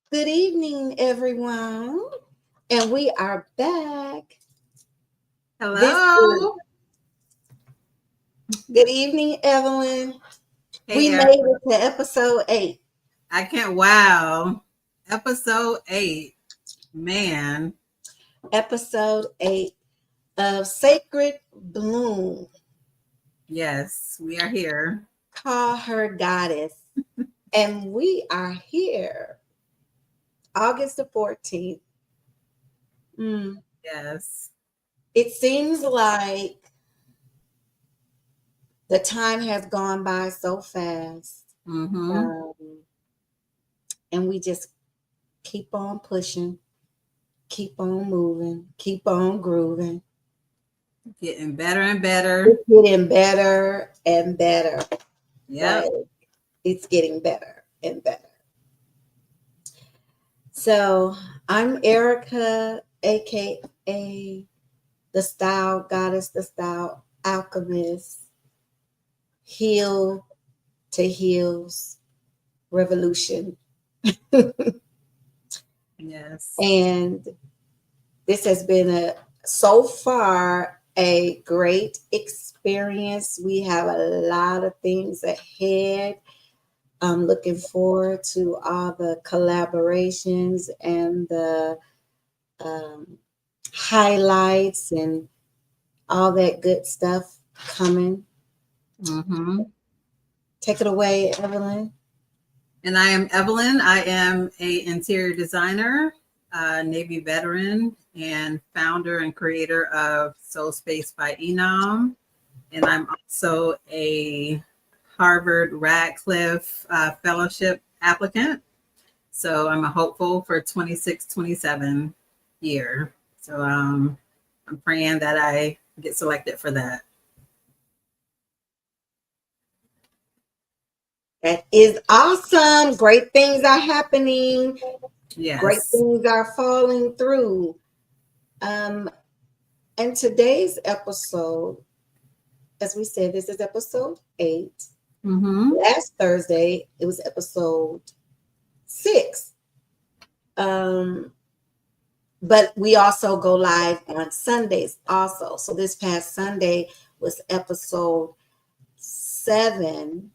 Good evening, everyone. And we are back. This is Hello. good evening, Evelyn. Hey, We Eric. made it to episode 8. I can't. Wow. Episode 8. Man. Episode 8 of Sacred Bloom. Yes, we are here. Call her goddess. And we are here August the 14th. Mm. Yes. It seems like the time has gone by so fast. Mm-hmm. Um, and we just keep on pushing, keep on moving, keep on grooving. Getting better and better. It's getting better and better. Yep. Like it's getting better and better. So I'm Erica, aka the Style Goddess, the Style Alchemist, Heal to Heals Revolution. Yes. And this has been so far a great experience. We have a lot of things ahead. I'm looking forward to all the collaborations and the um, highlights and all that good stuff coming. Mm-hmm. Take it away, Evelyn. And I am Evelyn. I am a interior designer, Navy veteran, and founder and creator of Soul Space by Enam. And I'm also a Harvard Radcliffe Fellowship applicant. So I'm a hopeful for 26-27 year. So I'm praying that I get selected for that. That is awesome. Great things are happening. Great Yes. things are falling through. Um, and today's episode, as we said, this is episode 8. Mm-hmm. Last Thursday, it was episode 6. But we also go live on Sundays also. So this past Sunday was episode 7,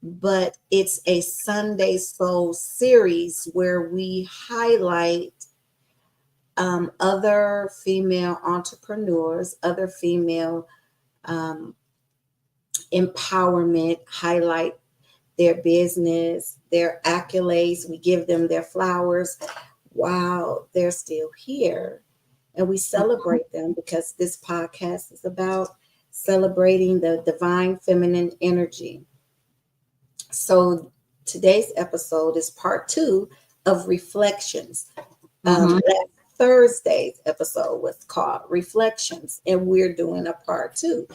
but it's a Sunday Soul series where we highlight other female entrepreneurs, other female um, empowerment, highlight their business, their accolades. We give them their flowers while they're still here. And we celebrate them because this podcast is about celebrating the divine feminine energy. So today's episode is part 2 of Reflections. Mm-hmm. Last Thursday's episode was called Reflections, and we're doing a part 2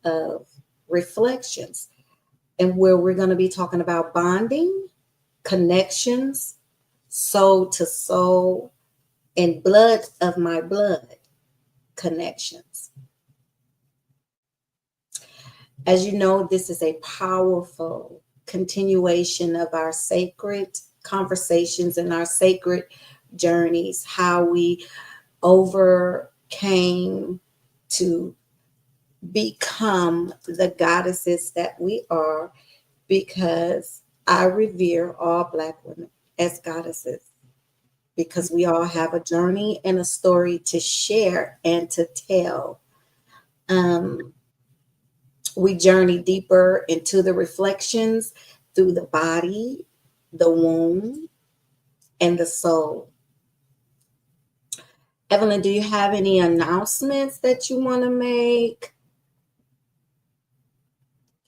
of Reflections, and where we're going to be talking about bonding, connections, soul to soul, and blood of my blood connections. As you know, this is a powerful continuation of our sacred conversations and our sacred journeys, how we overcame to become the goddesses that we are, because I revere all Black women as goddesses, because we all have a journey and a story to share and to tell. Um, we journey deeper into the reflections through the body, the womb, and the soul. Evelyn, do you have any announcements that you want to make?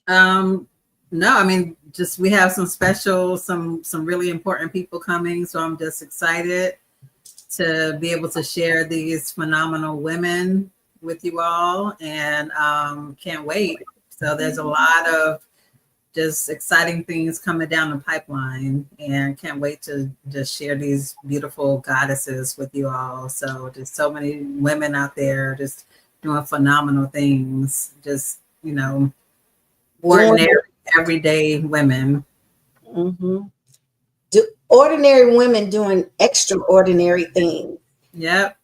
No, I mean, just we have some special, some really important people coming. So I'm just excited to be able to share these phenomenal women with you all, and can't wait. So there's a lot of just exciting things coming down the pipeline, and can't wait to just share these beautiful goddesses with you all. So just so many women out there just doing phenomenal things, just ordinary everyday women. Mm-hmm. ordinary women doing extraordinary things, Yep.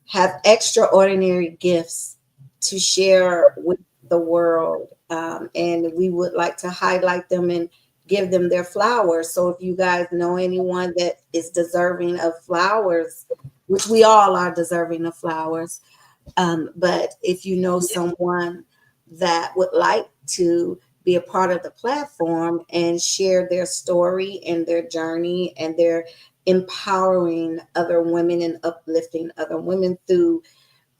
have extraordinary gifts to share with the world. And we would like to highlight them and give them their flowers. So if you guys know anyone that is deserving of flowers, which we all are deserving of flowers, but if you know someone that would like to be a part of the platform and share their story and their journey, and their empowering other women and uplifting other women through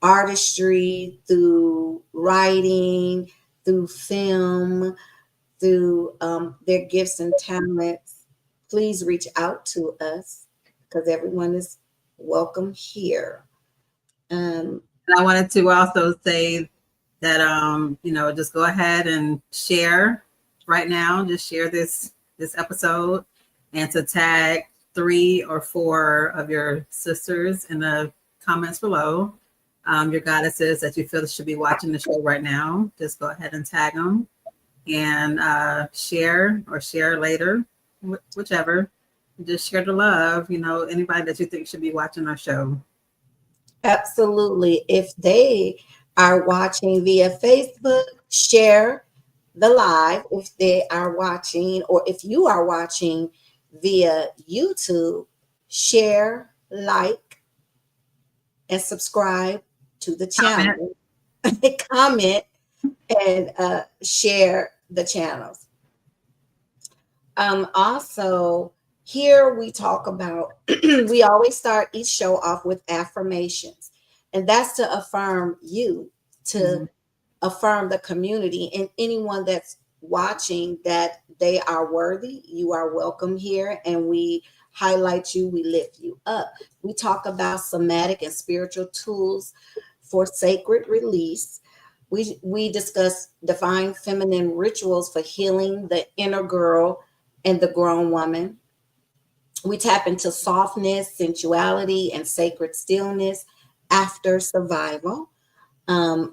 artistry, through writing, through film, through their gifts and talents, please reach out to us, because everyone is welcome here. Um, And I wanted to also say that just go ahead and share right now. Just share this episode, and to tag 3 or 4 of your sisters in the comments below. Your goddesses that you feel should be watching the show right now. Just go ahead and tag them, and share or share later, whichever. Just share the love. Anybody that you think should be watching our show. Absolutely. If they are watching via Facebook, share the live. If they are watching, or if you are watching via YouTube, share, like, and subscribe to the channel. Comment and share the channels. Also, here we talk about, we always start each show off with affirmations, and that's to affirm you, to affirm the community, and anyone that's watching, that they are worthy. You are welcome here, and we highlight you, we lift you up. We talk about somatic and spiritual tools for sacred release. We discuss divine feminine rituals for healing the inner girl and the grown woman. We tap into softness, sensuality, and sacred stillness after survival.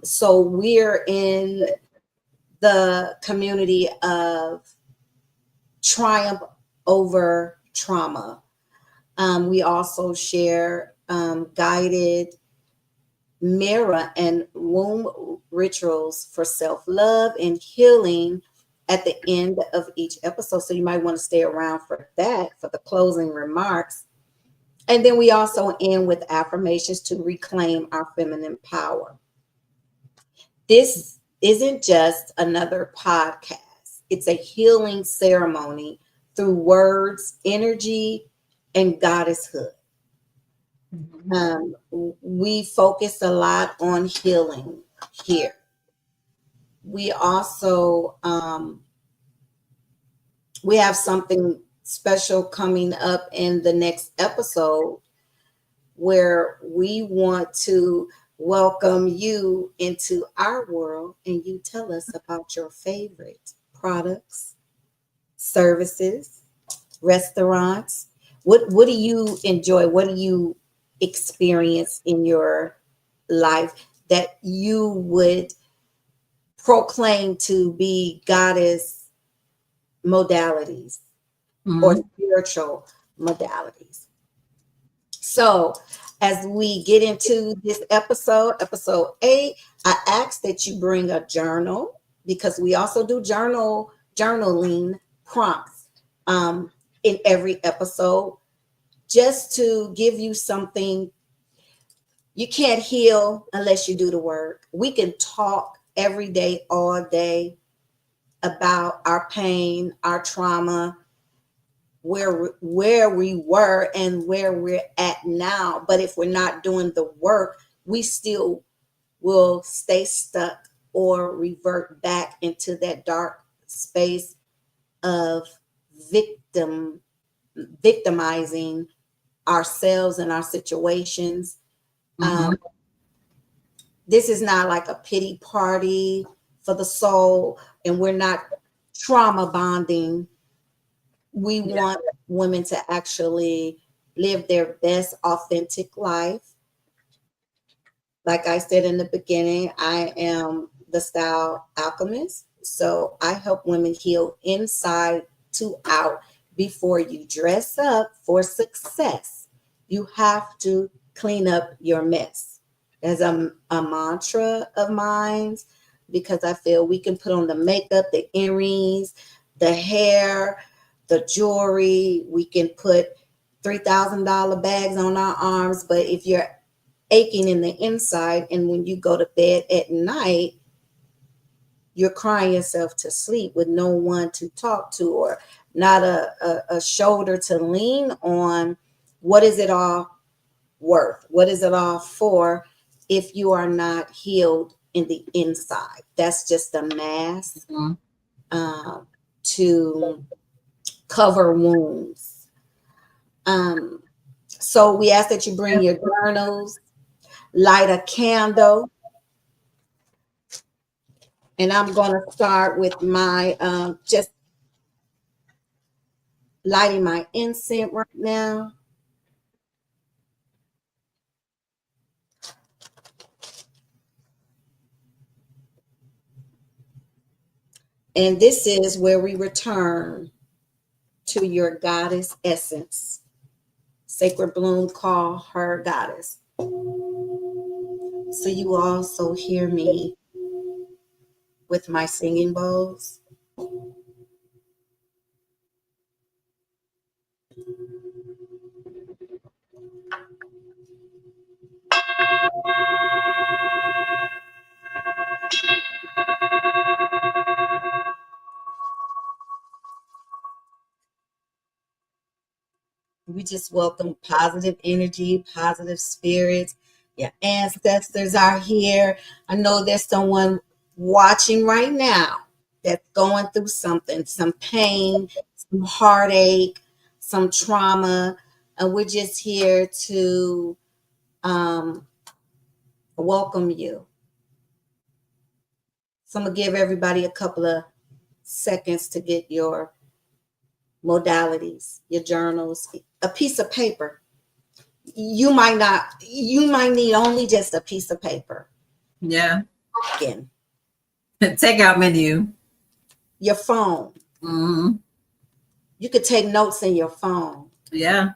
So we're in the community of triumph over trauma. We also share guided mirror and womb rituals for self-love and healing at the end of each episode. So you might want to stay around for that, for the closing remarks. And then we also end with affirmations to reclaim our feminine power. This isn't just another podcast, it's a healing ceremony through words, energy, and goddesshood. We focus a lot on healing here. We also we have something special coming up in the next episode, where we want to welcome you into our world, and you tell us about your favorite products, services, restaurants. What do you enjoy? What do you experience in your life that you would proclaim to be goddess modalities or spiritual modalities? So as we get into this episode 8, I ask that you bring a journal, because we also do journaling prompts in every episode, just to give you something. You can't heal unless you do the work. We can talk every day, all day, about our pain, our trauma, where we were and where we're at now. But if we're not doing the work, we still will stay stuck or revert back into that dark space of victimizing ourselves and our situations. This is not like a pity party for the soul, and we're not trauma bonding. We want women to actually live their best authentic life. Like I said in the beginning, I am the style alchemist. So I help women heal inside to out, before you dress up for success, you have to clean up your mess. There's a mantra of mine, because I feel we can put on the makeup, the earrings, the hair, the jewelry. We can put $3,000 bags on our arms, but if you're aching in the inside, and when you go to bed at night, you're crying yourself to sleep with no one to talk to, or not a shoulder to lean on, what is it all worth? What is it all for if you are not healed in the inside? That's just a mask to cover wounds. So we ask that you bring your journals, light a candle. And I'm going to start with my just lighting my incense right now. And this is where we return to your goddess essence. Sacred Bloom call her goddess. So you also hear me with my singing bowls. We just welcome positive energy, positive spirits. Your ancestors are here. I know there's someone watching right now that's going through something, some pain, some heartache, some trauma. And we're just here to welcome you. So I'm going to give everybody a couple of seconds to get your modalities, your journals, a piece of paper. You might need only just a piece of paper. Yeah. Again, Take out menu. your phone. Mm-hmm. You could take notes in your phone. Yeah.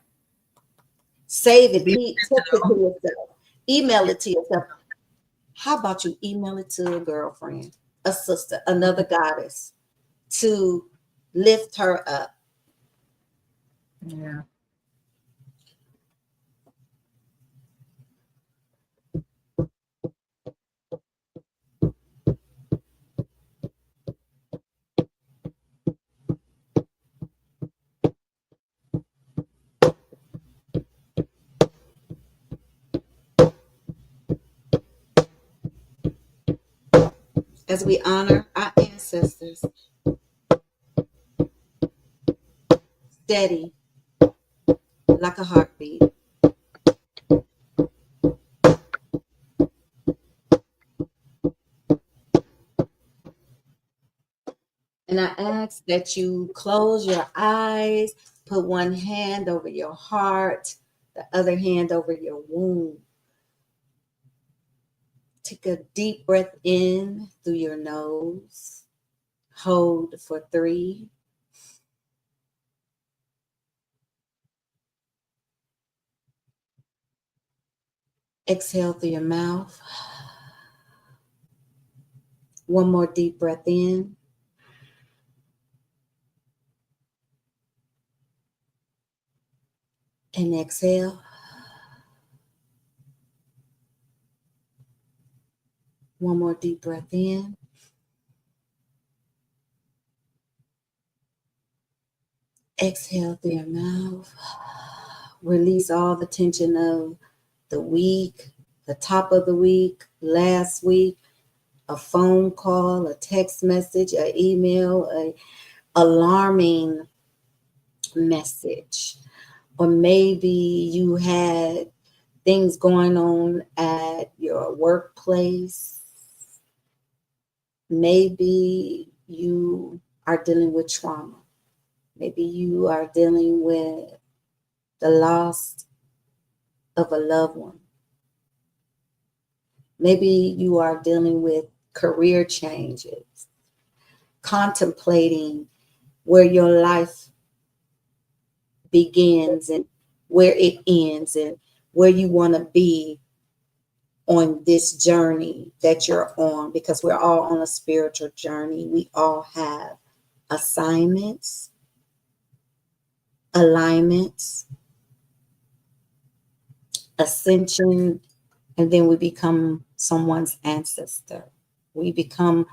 Save it. Text it to yourself. Email it to yourself. How about you email it to a girlfriend, a sister, another goddess, to lift her up? Yeah. As we honor our ancestors, steady like a heartbeat. And I ask that you close your eyes, put one hand over your heart, the other hand over your womb. Take a deep breath in through your nose. Hold for 3. Exhale through your mouth. One more deep breath in. And exhale. One more deep breath in. Exhale through your mouth. Release all the tension of the week, the top of the week, last week, a phone call, a text message, an email, a alarming message. Or maybe you had things going on at your workplace. Maybe you are dealing with trauma. Maybe you are dealing with the loss of a loved one. Maybe you are dealing with career changes, contemplating where your life begins and where it ends, and where you want to be on this journey that you're on, because we're all on a spiritual journey. We all have assignments, alignments, ascension, and then we become someone's ancestor. We become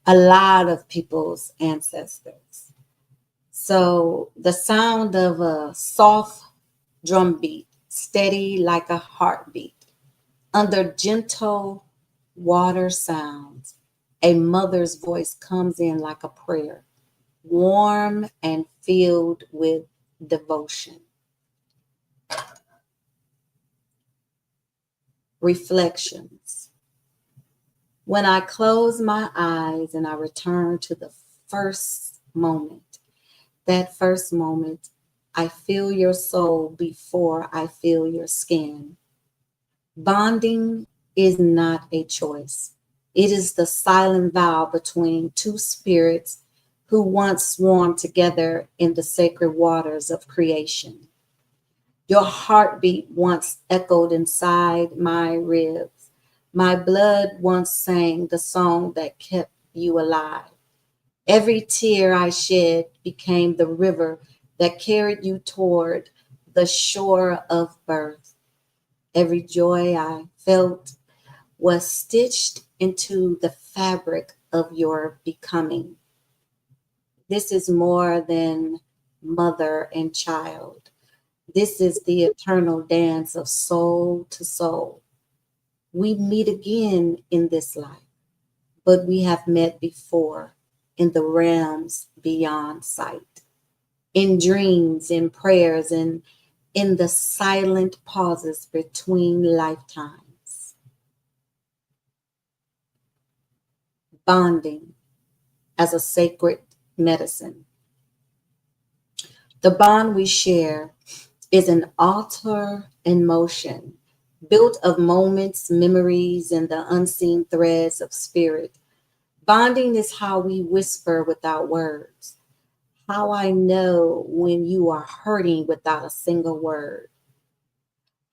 a lot of people's ancestors. So the sound of a soft drum beat, steady like a heartbeat, under gentle water sounds, a mother's voice comes in like a prayer, warm and filled with devotion. Reflections. When I close my eyes and I return to the first moment, that first moment, I feel your soul before I feel your skin. Bonding is not a choice. It is the silent vow between two spirits who once swarmed together in the sacred waters of creation. Your heartbeat once echoed inside my ribs. My blood once sang the song that kept you alive. Every tear I shed became the river that carried you toward the shore of birth. Every joy I felt was stitched into the fabric of your becoming. This is more than mother and child. This is the eternal dance of soul to soul. We meet again in this life, but we have met before in the realms beyond sight, in dreams, in prayers, and in the silent pauses between lifetimes. Bonding as a sacred medicine. The bond we share is an altar in motion, built of moments, memories, and the unseen threads of spirit. Bonding is how we whisper without words, how I know when you are hurting without a single word,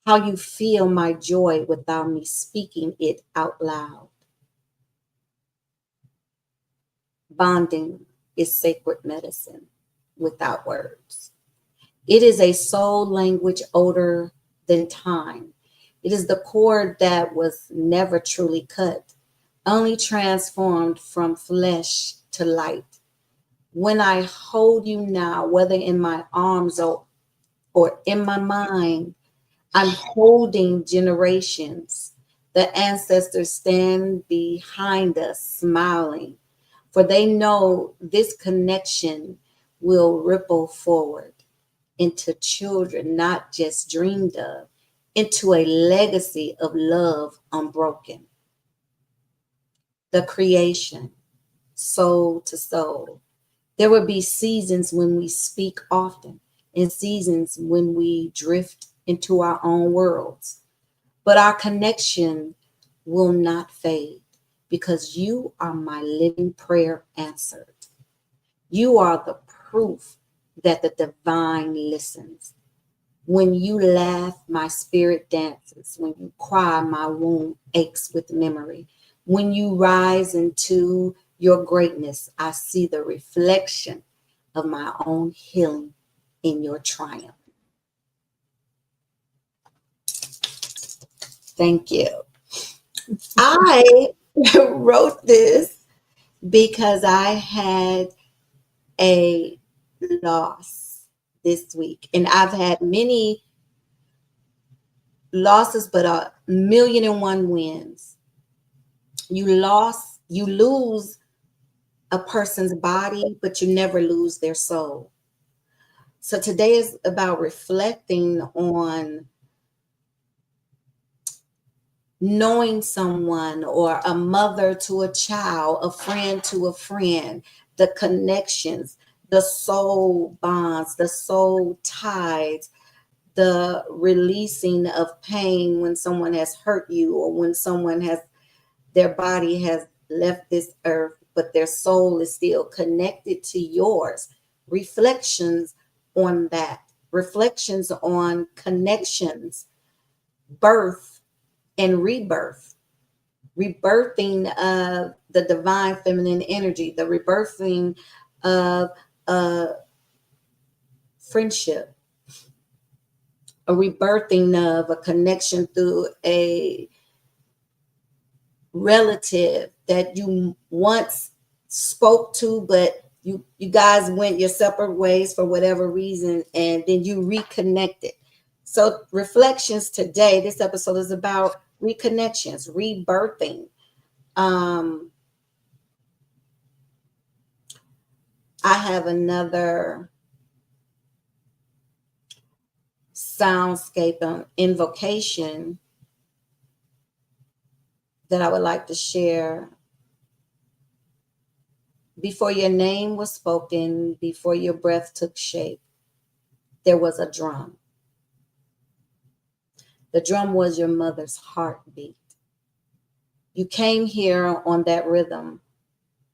how you feel my joy without me speaking it out loud. Bonding is sacred medicine without words. It is a soul language older than time. It is the cord that was never truly cut, only transformed from flesh to light. When I hold you now, whether in my arms or in my mind, I'm holding generations. The ancestors stand behind us smiling, for they know this connection will ripple forward into children not just dreamed of, into a legacy of love unbroken. The creation, soul to soul. There will be seasons when we speak often and seasons when we drift into our own worlds. But our connection will not fade because you are my living prayer answered. You are the proof that the divine listens. When you laugh, my spirit dances. When you cry, my womb aches with memory. When you rise into your greatness, I see the reflection of my own healing in your triumph. Thank you. I wrote this because I had a loss this week, and I've had many losses, but 1,000,001 wins. You lose a person's body, but you never lose their soul. So today is about reflecting on knowing someone, or a mother to a child, a friend to a friend, the connections, the soul bonds, the soul ties, the releasing of pain when someone has hurt you, or when someone has, their body has left this earth, but their soul is still connected to yours. Reflections on that. reflections on connections, birth, and rebirth. Rebirthing of the divine feminine energy, the rebirthing of friendship, a rebirthing of a connection through a relative that you once spoke to, but you guys went your separate ways for whatever reason, and then you reconnected. So reflections today, this episode is about reconnections, rebirthing. I have another soundscape invocation that I would like to share. Before your name was spoken, before your breath took shape, there was a drum. The drum was your mother's heartbeat. You came here on that rhythm,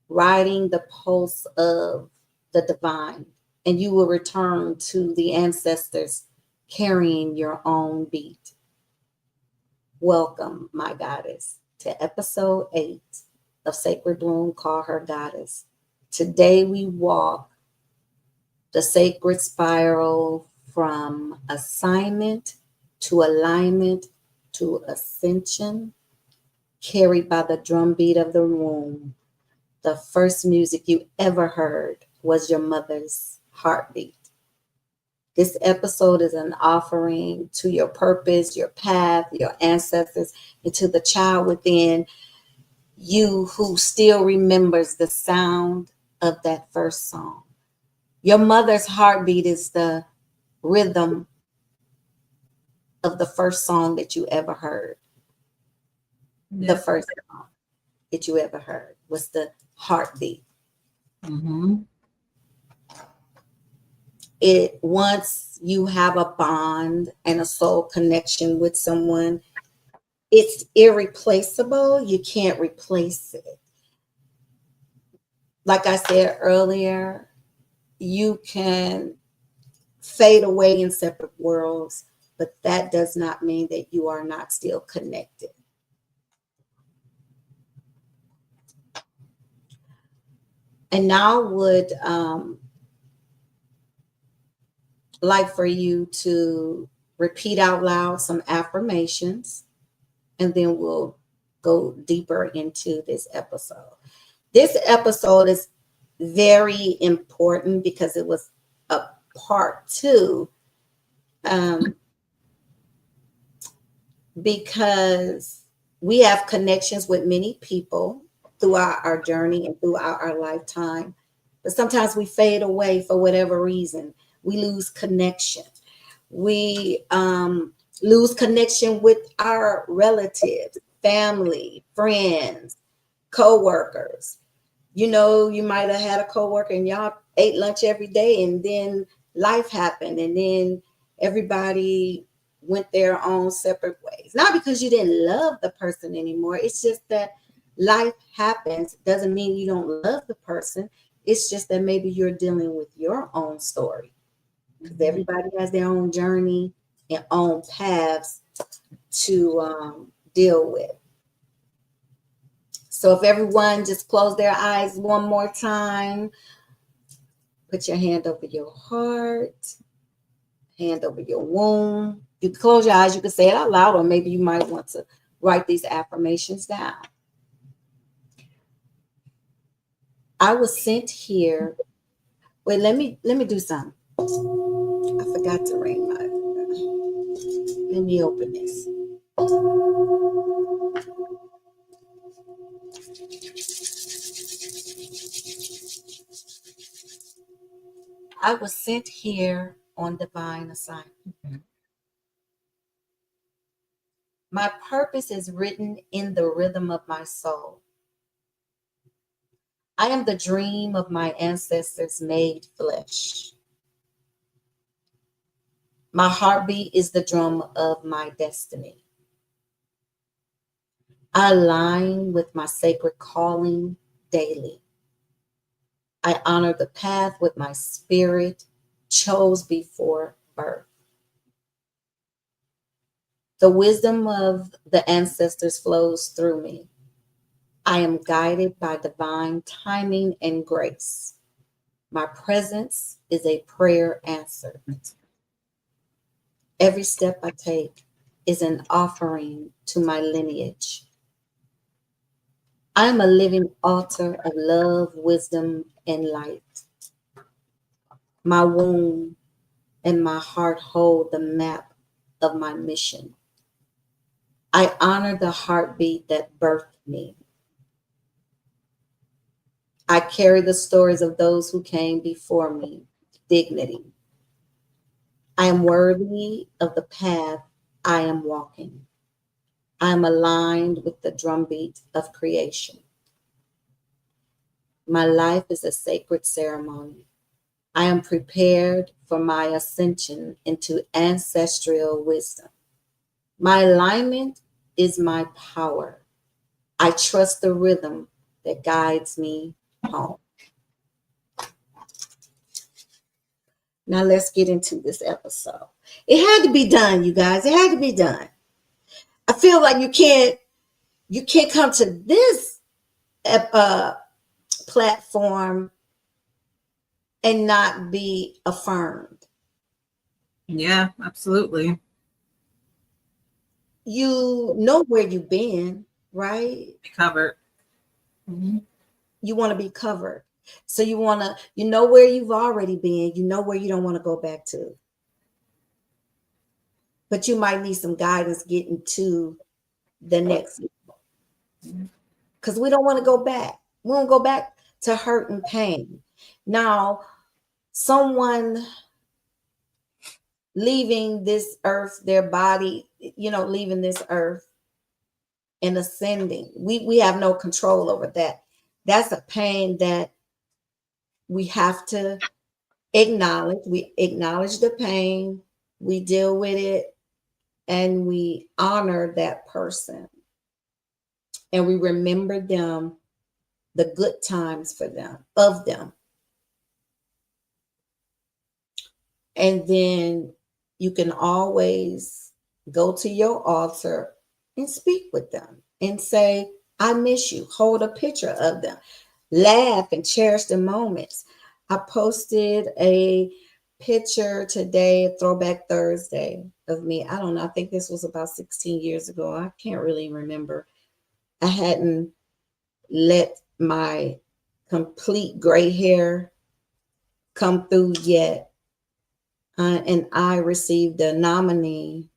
riding the pulse of the divine, and you will return to the ancestors carrying your own beat. Welcome, my goddess, to episode 8 of Sacred Bloom, Call Her Goddess. Today we walk the sacred spiral from assignment to alignment to ascension, carried by the drumbeat of the womb. The first music you ever heard was your mother's heartbeat. This episode is an offering to your purpose, your path, your ancestors, and to the child within you who still remembers the sound of that first song. Your mother's heartbeat is the rhythm of the first song that you ever heard. The first song that you ever heard was the heartbeat. Mm-hmm. It once you have a bond and a soul connection with someone, it's irreplaceable. You can't replace it. Like I said earlier, you can fade away in separate worlds, but that does not mean that you are not still connected. And now I would like for you to repeat out loud some affirmations, and then we'll go deeper into this episode. This episode is very important because it was a part 2, because we have connections with many people throughout our journey and throughout our lifetime, but sometimes we fade away for whatever reason. We lose connection. We lose connection with our relatives, family, friends, co-workers. You know, you might have had a coworker and y'all ate lunch every day, and then life happened, and then everybody went their own separate ways. Not because you didn't love the person anymore. It's just that life happens. Doesn't mean you don't love the person. It's just that maybe you're dealing with your own story. Because everybody has their own journey and own paths to deal with. So if everyone just close their eyes one more time, put your hand over your heart, hand over your womb. You can close your eyes, you can say it out loud, or maybe you might want to write these affirmations down. I was sent here. Wait, let me do something. I forgot to ring my. Let me open this. I was sent here on divine assignment. My purpose is written in the rhythm of my soul. I am the dream of my ancestors made flesh. My heartbeat is the drum of my destiny. I align with my sacred calling daily. I honor the path with my spirit chose before birth. The wisdom of the ancestors flows through me. I am guided by divine timing and grace. My presence is a prayer answered. Every step I take is an offering to my lineage. I am a living altar of love, wisdom, and light. My womb and my heart hold the map of my mission. I honor the heartbeat that birthed me. I carry the stories of those who came before me, dignity. I am worthy of the path I am walking. I am aligned with the drumbeat of creation. My life is a sacred ceremony. I am prepared for my ascension into ancestral wisdom. My alignment is my power. I trust the rhythm that guides me home. Now let's get into this episode. It had to be done, you guys. It had to be done. I feel like you can't come to this platform and not be affirmed. Yeah, absolutely. You know where you've been, right? Be covered. Mm-hmm. You want to be covered. So you know where you've already been, you know where you don't want to go back to. But you might need some guidance getting to the next level. Because we don't want to go back. We won't go back to hurt and pain. Now, someone leaving this earth, their body, leaving this earth and ascending. We have no control over that. That's a pain that we have to acknowledge. We acknowledge the pain, we deal with it, and we honor that person. And we remember them, the good times of them. And then you can always go to your altar and speak with them and say, I miss you. Hold a picture of them. Laugh and cherish the moments. I posted a picture today, Throwback Thursday, of me. I don't know. I think this was about 16 years ago. I can't really remember. I hadn't let my complete gray hair come through yet. And I received a nominee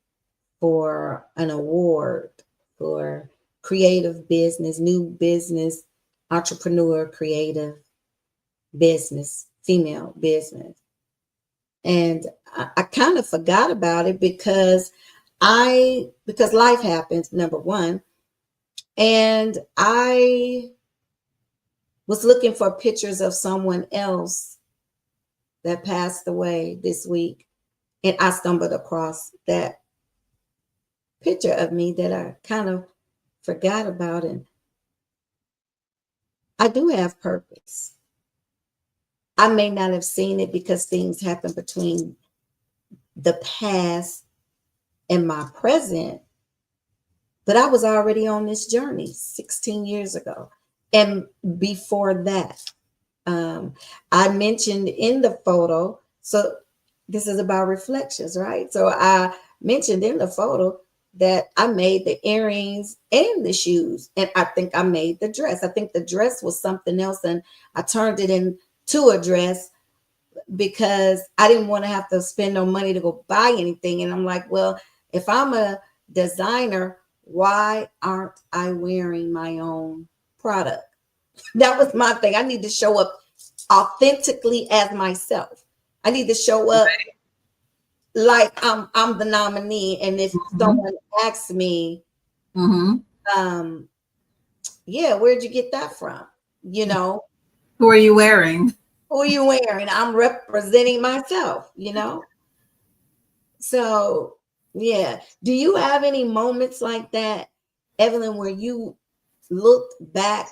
for an award for creative business, new business, entrepreneur, creative business, female business. And I kind of forgot about it because life happens, number one. And I was looking for pictures of someone else that passed away this week. And I stumbled across that picture of me that I kind of forgot about. And I do have purpose. I may not have seen it because things happen between the past and my present, but I was already on this journey 16 years ago. And before that, I mentioned in the photo, so this is about reflections, right? So I mentioned in the photo that I made the earrings and the shoes, and I think I made the dress. I think the dress was something else, and I turned it into a dress because I didn't want to have to spend no money to go buy anything. And I'm like, well, if I'm a designer, why aren't I wearing my own product? That was my thing. I need to show up authentically as myself. I need to show up like I'm the nominee. And if someone asks me, yeah, where'd you get that from? Who are you wearing? Who are you wearing? I'm representing myself, So yeah. Do you have any moments like that, Evelyn, where you looked back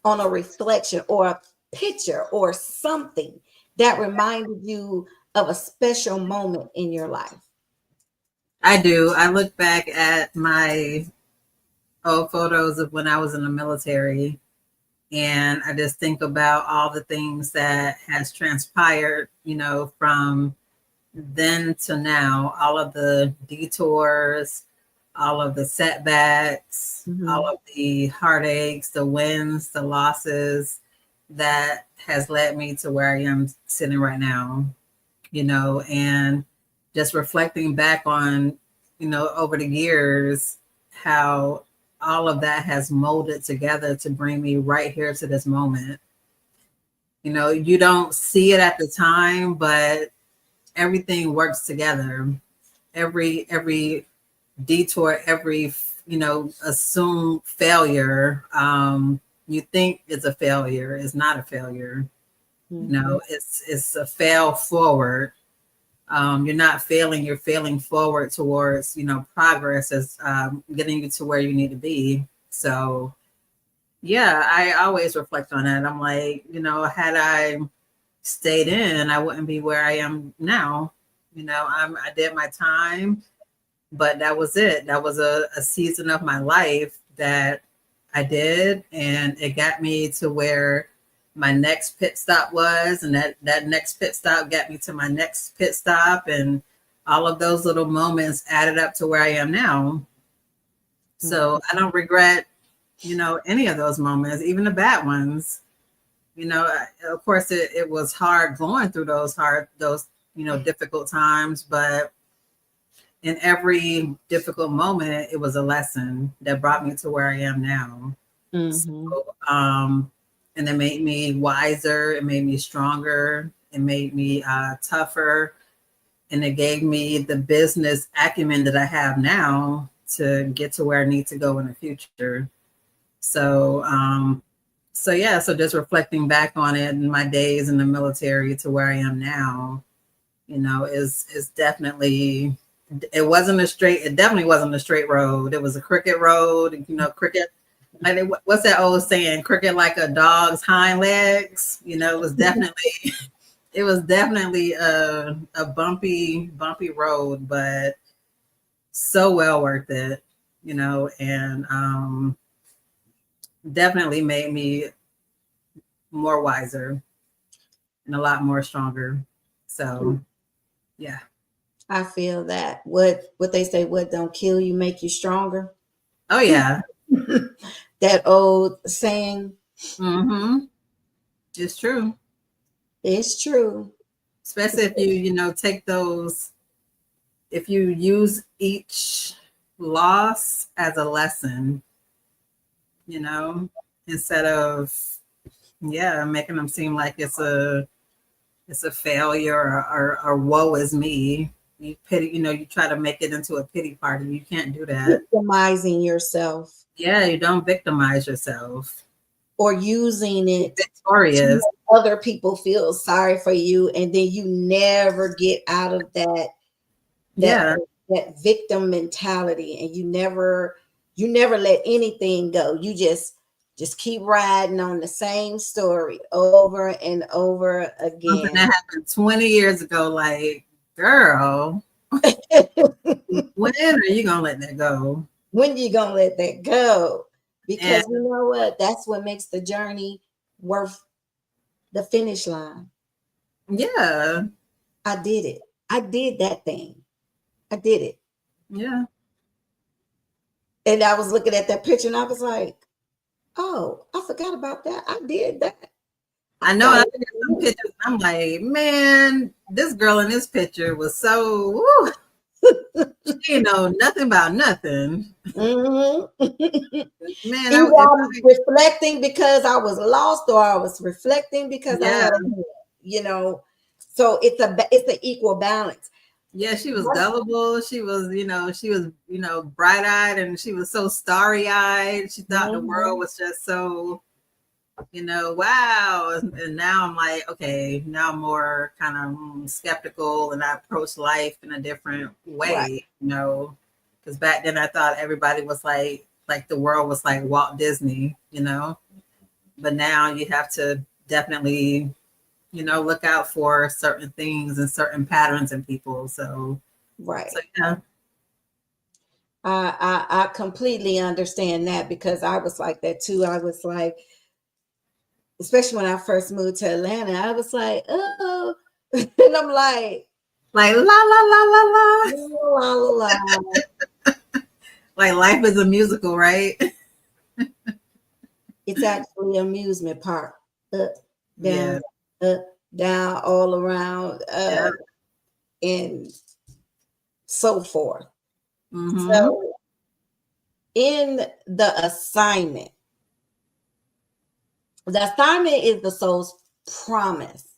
on a reflection or a picture or something that reminded you of a special moment in your life? I do. I look back at my old photos of when I was in the military, and I just think about all the things that has transpired, from then to now, all of the detours, all of the setbacks, all of the heartaches, the wins, the losses that has led me to where I am sitting right now, and just reflecting back on, over the years, how all of that has molded together to bring me right here to this moment. You don't see it at the time, but everything works together. Every detour, every assumed failure, you think it's a failure, is not a failure. It's a fail forward. You're not failing, you're failing forward towards progress, as getting you to where you need to be. So yeah, I always reflect on that. I'm like, had I stayed in, I wouldn't be where I am now. I did my time, but that was it. That was a season of my life that I did, and it got me to where my next pit stop was, and that next pit stop got me to my next pit stop, and all of those little moments added up to where I am now. So I don't regret, any of those moments, even the bad ones. Of course it was hard going through those difficult times, but in every difficult moment, it was a lesson that brought me to where I am now. So, and it made me wiser. It made me stronger. It made me tougher. And it gave me the business acumen that I have now to get to where I need to go in the future. So, so just reflecting back on it and my days in the military to where I am now, is definitely, it definitely wasn't a straight road. It was a crooked road, crooked. Like, what's that old saying? Crooked like a dog's hind legs. It was definitely, a bumpy road, but so well worth it, and definitely made me more wiser and a lot more stronger. So, yeah. I feel that what they say, what don't kill you make you stronger. Oh yeah. That old saying. It's true. It's true. Especially if you take those, if you use each loss as a lesson, instead of making them seem like it's a failure or woe is me. You pity, you try to make it into a pity party. You can't do that. Victimizing yourself. Yeah, you don't victimize yourself. Or using it victorious. To make other people feel sorry for you, and then you never get out of that victim mentality, and you never let anything go. You just keep riding on the same story over and over again. Something that happened 20 years ago, like, girl, when are you gonna let that go? When you gonna let that go? Because you know what? That's what makes the journey worth the finish line. Yeah. I did it. I did that thing. I did it. Yeah. And I was looking at that picture and I was like, oh, I forgot about that. I did that. I know. I look at some pictures. I'm like, man, this girl in this picture was so, woo. She know nothing about nothing. Man, I was reflecting because I was lost, or I was reflecting because I had so it's an equal balance. Yeah, she was gullible. She was, bright-eyed, and she was so starry-eyed. She thought the world was just so, wow. And now I'm like, okay, now I'm more kind of skeptical, and I approach life in a different way, because back then I thought everybody was like the world was like Walt Disney, but now you have to definitely look out for certain things and certain patterns in people. So Right. yeah. I completely understand that, because I was like that too. I was like, especially when I first moved to Atlanta, I was like, oh, and I'm like la la la la la. la la la. Like life is a musical, right? It's actually an amusement park. Up, Yeah. down, up, down, all around, Yeah. and so forth. Mm-hmm. So in the assignment is the soul's promise.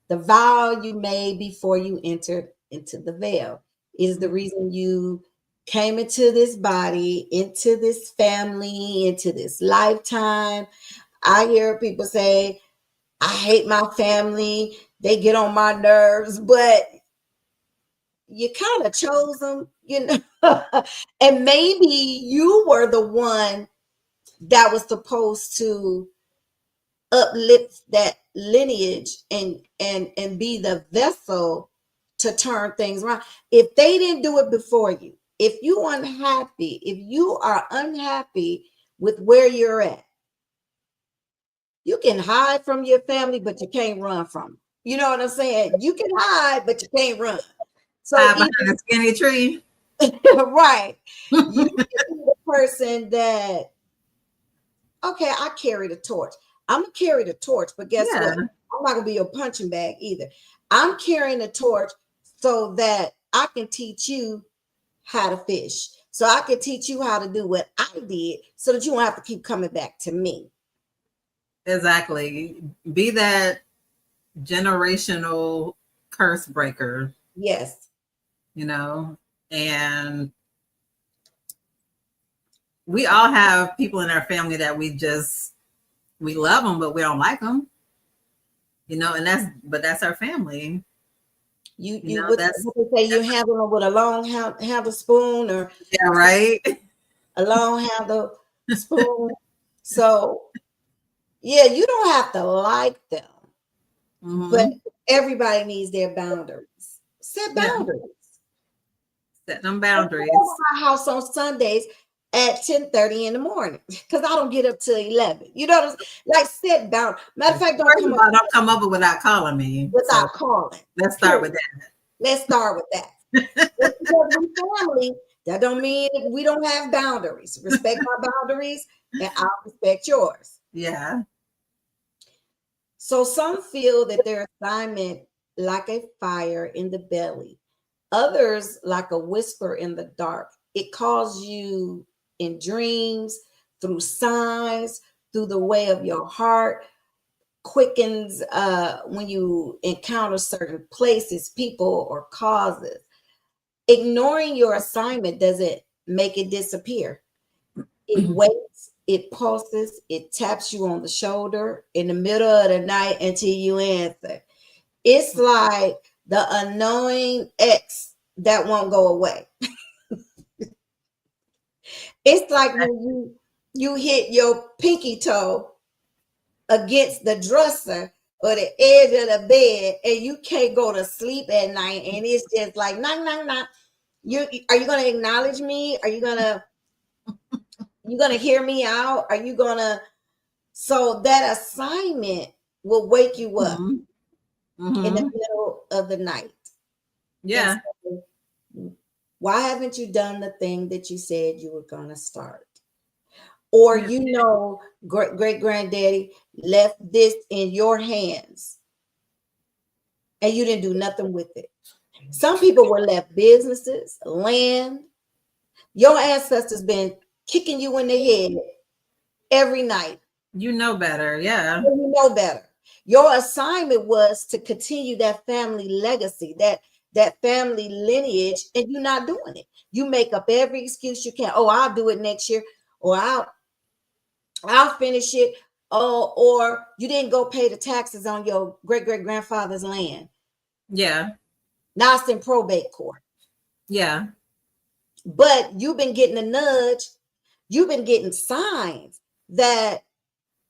The vow you made before you entered into the veil is the reason you came into this body, into this family, into this lifetime. I hear people say, I hate my family, they get on my nerves, but you kind of chose them, and maybe you were the one that was supposed to uplift that lineage and be the vessel to turn things around. If they didn't do it before you, if you are unhappy with where you're at, you can hide from your family, but you can't run from them. You know what I'm saying? You can hide, but you can't run. So behind a skinny tree. right. You can be the person that, okay, I carry the torch. I'm gonna carry the torch, but guess what? I'm not gonna be your punching bag either. I'm carrying the torch so that I can teach you how to fish. So I can teach you how to do what I did so that you don't have to keep coming back to me. Exactly. Be that generational curse breaker. Yes. And we all have people in our family that we love them, but we don't like them. And that's our family. What they say, you handle them with a long handle spoon, or yeah, right. A long handle spoon. So yeah, you don't have to like them, but everybody needs their boundaries. Set boundaries. Set them boundaries. I go to my house on Sundays at 10:30 in the morning because I don't get up till 11. Like set boundaries. Matter of fact, don't come over without calling me. Without calling. Let's start with that. Let's start with that. Because we family, that don't mean we don't have boundaries. Respect my boundaries, and I'll respect yours. Yeah. So some feel that their assignment like a fire in the belly. Others like a whisper in the dark. It calls you in dreams, through signs, through the way of your heart, quickens when you encounter certain places, people, or causes. Ignoring your assignment doesn't make it disappear. It waits, it pulses, it taps you on the shoulder in the middle of the night until you answer. It's like the annoying ex that won't go away. It's like when you hit your pinky toe against the dresser or the edge of the bed and you can't go to sleep at night, and it's just like knock knock knock. Are you gonna acknowledge me? Are you gonna hear me out? Are you gonna? So that assignment will wake you up in the middle of the night. Yeah. Why haven't you done the thing that you said you were gonna start? Or great granddaddy left this in your hands and you didn't do nothing with it. Some people were left businesses, land. Your ancestors been kicking you in the head every night. You know better, yeah. You know better. Your assignment was to continue that family legacy, that family lineage, and you're not doing it. You make up every excuse you can. Oh, I'll do it next year, or I'll finish it. Oh, or you didn't go pay the taxes on your great-great-grandfather's land. Yeah. Now it's in probate court. Yeah. But you've been getting a nudge. You've been getting signs that,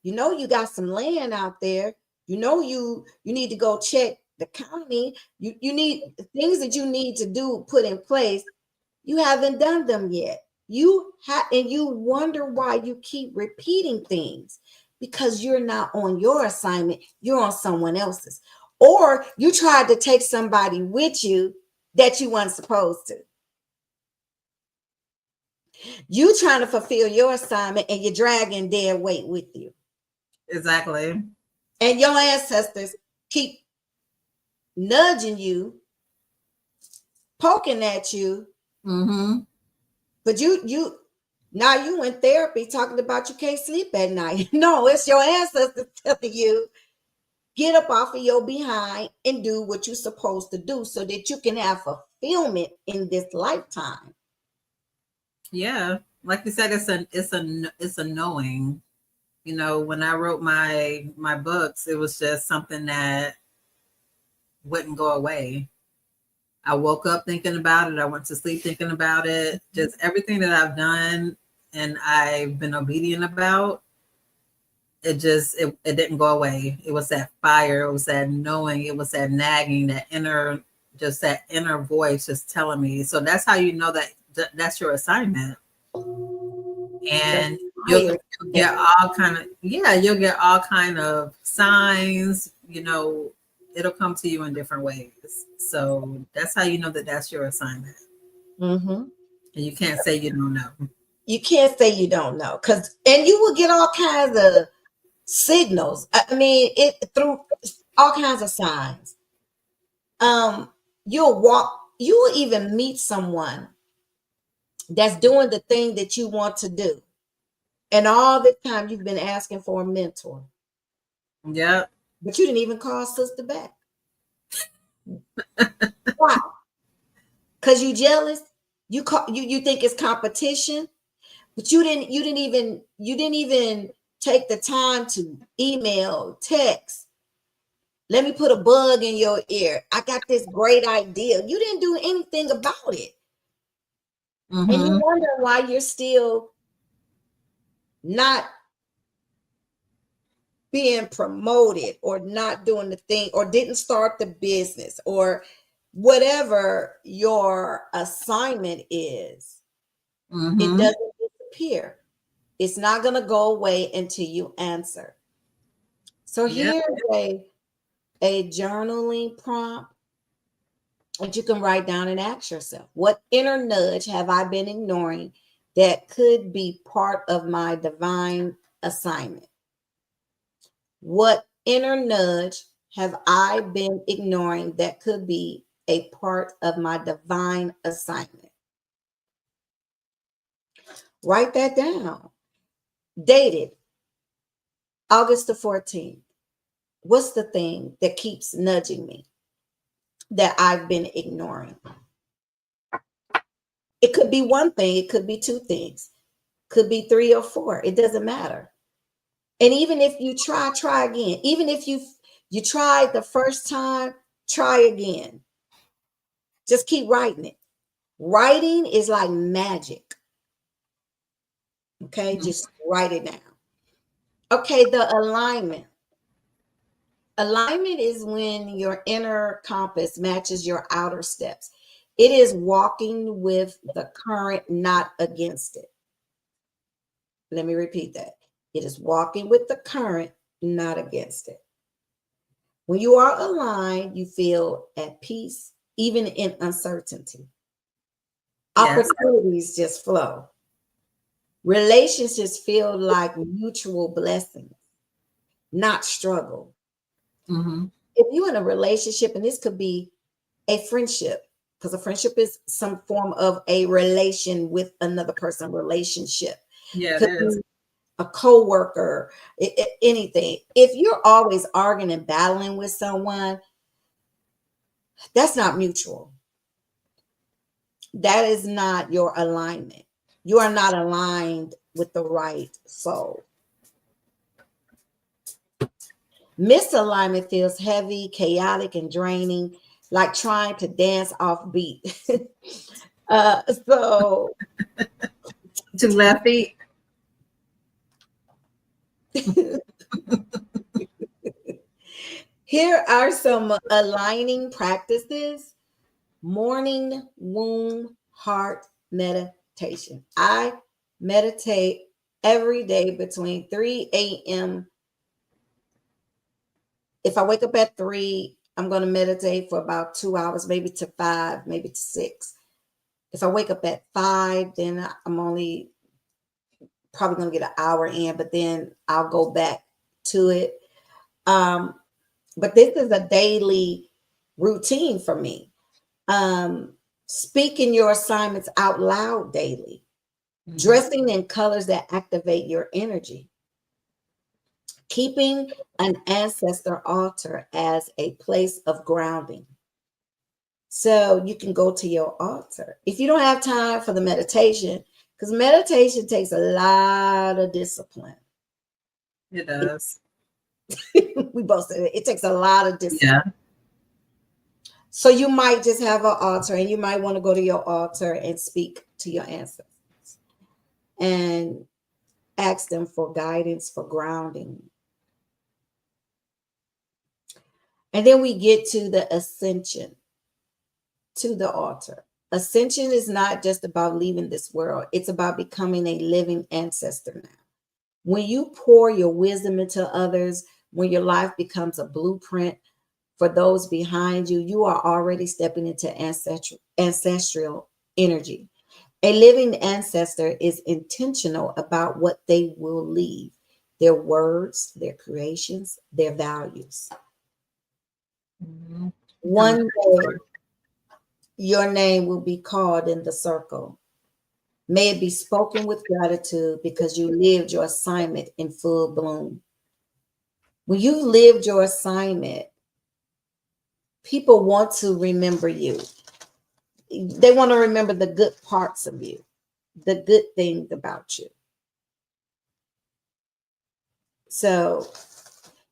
you got some land out there. You need to go check the county. You need things that you need to do put in place. You haven't done them yet. And you wonder why you keep repeating things, because you're not on your assignment, you're on someone else's. Or you tried to take somebody with you that you weren't supposed to. You trying to fulfill your assignment and you're dragging their weight with you. Exactly. And your ancestors keep nudging you, poking at you. Mm-hmm. But you now you in therapy talking about you can't sleep at night. No, it's your ancestors telling you, get up off of your behind and do what you're supposed to do so that you can have fulfillment in this lifetime. Yeah, like you said, it's a knowing. You know, when I wrote my books, it was just something that wouldn't go away. I woke up thinking about it. I went to sleep thinking about it. Just everything that I've done and I've been obedient about, it didn't go away. It was that fire, it was that knowing, it was that nagging, that inner voice just telling me. So that's how you know that that's your assignment. And you'll get all kind of you'll get all kind of signs, it'll come to you in different ways. So that's how you know that that's your assignment. Mm-hmm. And you can't say you don't know. You can't say you don't know, and you will get all kinds of signals. I mean, it through all kinds of signs. You will even meet someone that's doing the thing that you want to do. And all this time you've been asking for a mentor. Yeah. But you didn't even call sister back. Why? Because you jealous? You think it's competition, but you didn't even take the time to email, text. Let me put a bug in your ear. I got this great idea. You didn't do anything about it. Mm-hmm. And you wonder why you're still not being promoted or not doing the thing or didn't start the business or whatever your assignment is. Mm-hmm. It doesn't disappear. It's not going to go away until you answer. So here's a journaling prompt that you can write down and ask yourself, what inner nudge have I been ignoring that could be part of my divine assignment? What inner nudge have I been ignoring that could be a part of my divine assignment? Write that down. Dated August the 14th. What's the thing that keeps nudging me that I've been ignoring? It could be one thing, it could be two things, could be three or four. It doesn't matter. And even if you try again. Even if you tried the first time, try again. Just keep writing it. Writing is like magic. Okay, just write it down. Okay, the alignment. Alignment is when your inner compass matches your outer steps. It is walking with the current, not against it. Let me repeat that. It is walking with the current, not against it. When you are aligned, you feel at peace, even in uncertainty. Yes. Opportunities just flow. Relationships feel like mutual blessings, not struggle. Mm-hmm. If you're in a relationship, and this could be a friendship, because a friendship is some form of a relation with another person, relationship. Yeah, it is. A co-worker, anything. If you're always arguing and battling with someone, that's not mutual. That is not your alignment. You are not aligned with the right soul. Misalignment feels heavy, chaotic, and draining, like trying to dance off beat. So two left feet. Here are some aligning practices. Morning womb heart meditation. I meditate every day between 3 a.m. If I wake up at 3, I'm going to meditate for about 2 hours, maybe to 5, maybe to 6. If I wake up at 5, then I'm only probably going to get an hour in, but then I'll go back to it. But this is a daily routine for me. Speaking your assignments out loud daily, dressing in colors that activate your energy, keeping an ancestor altar as a place of grounding. So you can go to your altar. If you don't have time for the meditation, because meditation takes a lot of discipline. It does. We both said it takes a lot of discipline. Yeah. So you might just have an altar, and you might want to go to your altar and speak to your ancestors and ask them for guidance, for grounding. And then we get to the ascension, to the altar. Ascension is not just about leaving this world. It's about becoming a living ancestor now. When you pour your wisdom into others, when your life becomes a blueprint for those behind you, you are already stepping into ancestral energy. A living ancestor is intentional about what they will leave, their words, their creations, their values. One day, your name will be called in the circle. May it be spoken with gratitude because you lived your assignment in full bloom. When you lived your assignment, people want to remember you. They want to remember the good parts of you, the good things about you. So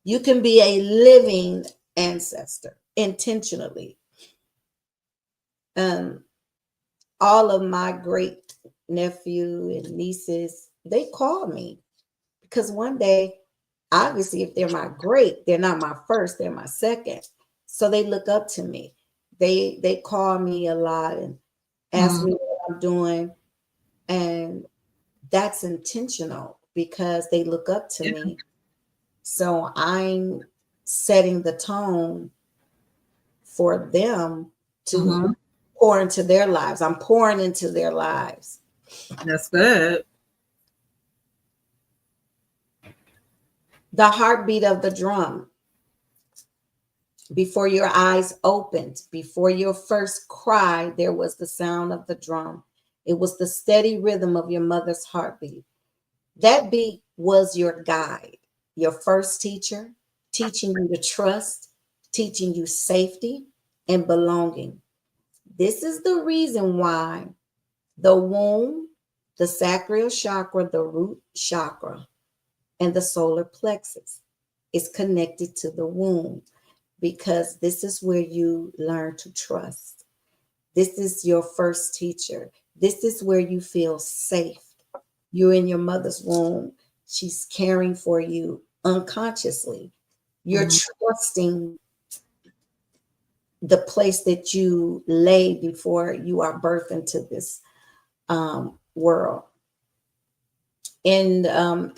you can be a living ancestor intentionally. All of my great nephew and nieces, they call me because one day, obviously, if they're my great, they're not my first, they're my second. So they look up to me. They call me a lot and ask me what I'm doing. And that's intentional because they look up to me. So I'm setting the tone for them to pour into their lives. I'm pouring into their lives. That's good. The heartbeat of the drum. Before your eyes opened, before your first cry, there was the sound of the drum. It was the steady rhythm of your mother's heartbeat. That beat was your guide, your first teacher, teaching you to trust, teaching you safety and belonging. This is the reason why the womb, the sacral chakra, the root chakra, and the solar plexus is connected to the womb, because this is where you learn to trust. This is your first teacher. This is where you feel safe. You're in your mother's womb. She's caring for you unconsciously. You're trusting the place that you lay before you are birthed into this world. In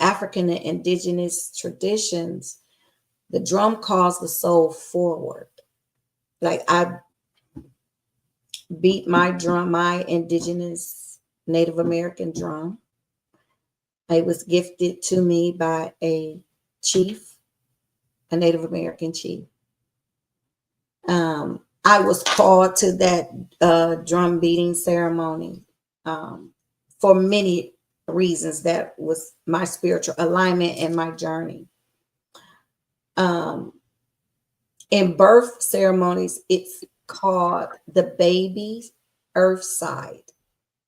African and indigenous traditions, the drum calls the soul forward. Like I beat my drum, my indigenous Native American drum. It was gifted to me by a chief, a Native American chief. I was called to that drum beating ceremony for many reasons. That was my spiritual alignment and my journey. In birth ceremonies, it's called the baby's earth side.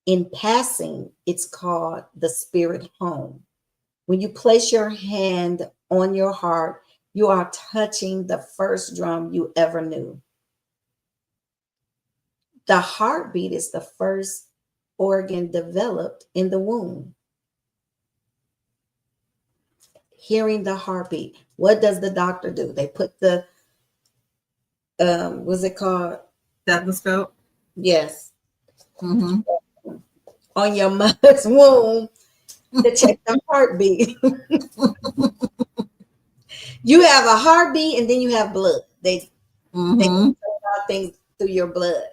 In passing, it's called the spirit home. When you place your hand on your heart, you are touching the first drum you ever knew. The heartbeat is the first organ developed in the womb. Hearing the heartbeat. What does the doctor do? They put the Was it called? Stethoscope. Yes. Mm-hmm. On your mother's womb to check the heartbeat. You have a heartbeat and then you have blood. They Mm-hmm. control out things through your blood.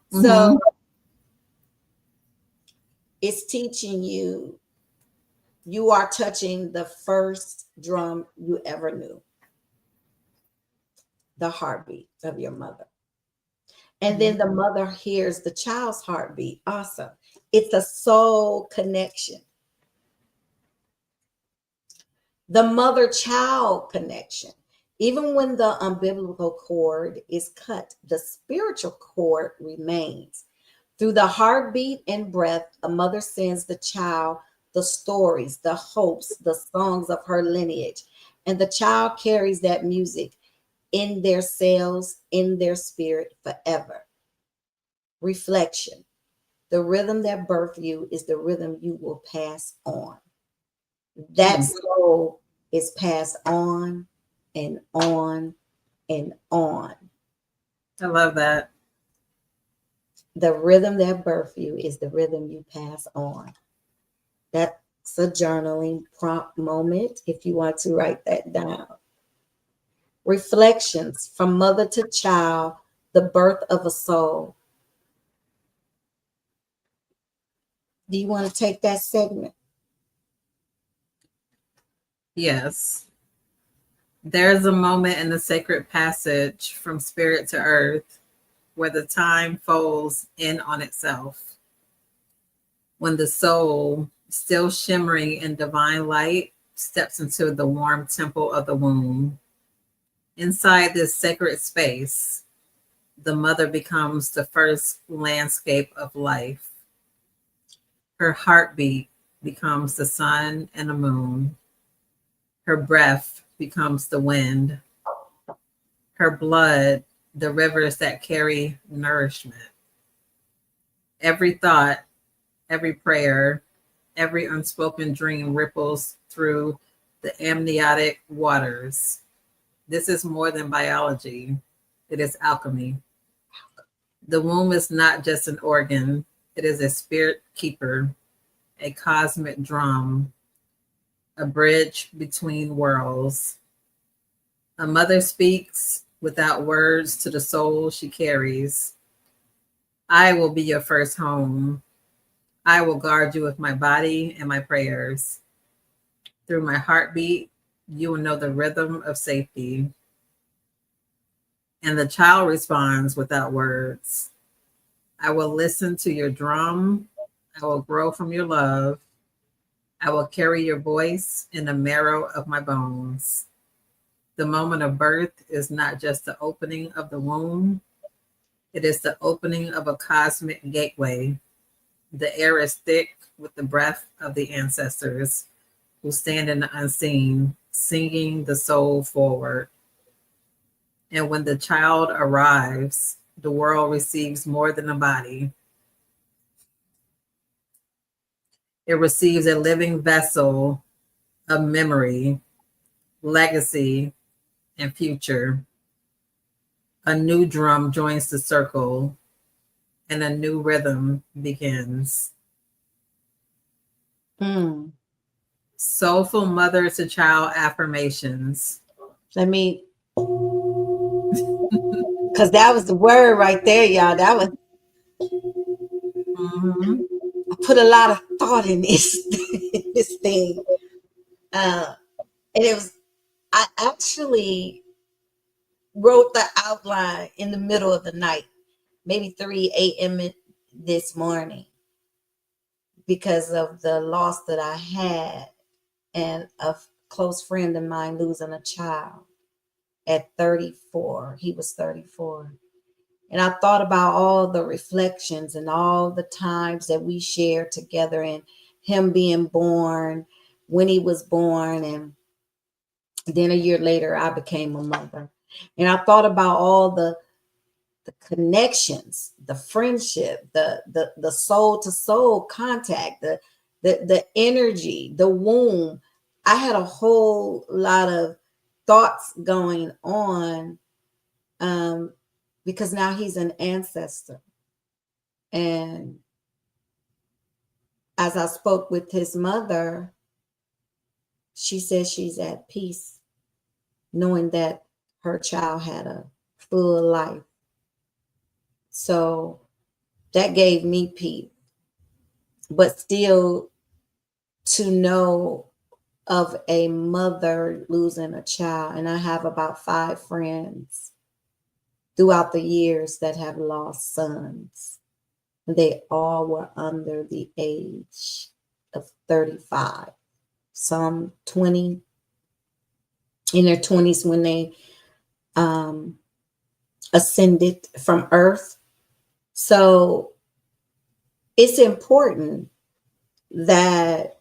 So Mm-hmm. it's teaching you, you are touching the first drum you ever knew, the heartbeat of your mother. And then the mother hears the child's heartbeat. Awesome. It's a soul connection. The mother child connection. Even when the umbilical cord is cut, the spiritual cord remains. Through the heartbeat and breath, a mother sends the child the stories, the hopes, the songs of her lineage. And the child carries that music in their cells, in their spirit forever. Reflection. The rhythm that birthed you is the rhythm you will pass on. That soul is passed on and on and on. I love that. The rhythm that birthed you is the rhythm you pass on. That's a journaling prompt moment if you want to write that down. Reflections from mother to child, the birth of a soul. Do you want to take that segment? Yes. There's a moment in the sacred passage from spirit to earth where the time folds in on itself. When the soul, still shimmering in divine light, steps into the warm temple of the womb. Inside this sacred space, the mother becomes the first landscape of life. Her heartbeat becomes the sun and the moon. Her breath becomes the wind. Her blood, the rivers that carry nourishment. Every thought, every prayer, every unspoken dream ripples through the amniotic waters. This is more than biology, it is alchemy. The womb is not just an organ, it is a spirit keeper, a cosmic drum, a bridge between worlds. A mother speaks without words to the soul she carries. I will be your first home. I will guard you with my body and my prayers. Through my heartbeat, you will know the rhythm of safety. And the child responds without words. I will listen to your drum. I will grow from your love. I will carry your voice in the marrow of my bones. The moment of birth is not just the opening of the womb, it is the opening of a cosmic gateway. The air is thick with the breath of the ancestors who stand in the unseen, singing the soul forward. And when the child arrives, the world receives more than a body. It receives a living vessel of memory, legacy, and future. A new drum joins the circle, and a new rhythm begins. Soulful mother to child affirmations. Let me, because that was the word right there, y'all. That was, I put a lot of thought in this, this thing. And it was, I actually wrote the outline in the middle of the night, maybe 3 a.m. this morning, because of the loss that I had and a close friend of mine losing a child at 34. He was 34. And I thought about all the reflections and all the times that we shared together and him being born, when he was born. And then a year later, I became a mother. And I thought about all the connections, the friendship, the soul to soul contact, the energy, the womb. I had a whole lot of thoughts going on. because now he's an ancestor. And as I spoke with his mother, she says she's at peace knowing that her child had a full life. So that gave me peace. But still, to know of a mother losing a child, and I have about 5 friends throughout the years that have lost sons. They all were under the age of 35, some 20, in their 20s when they ascended from earth. So it's important that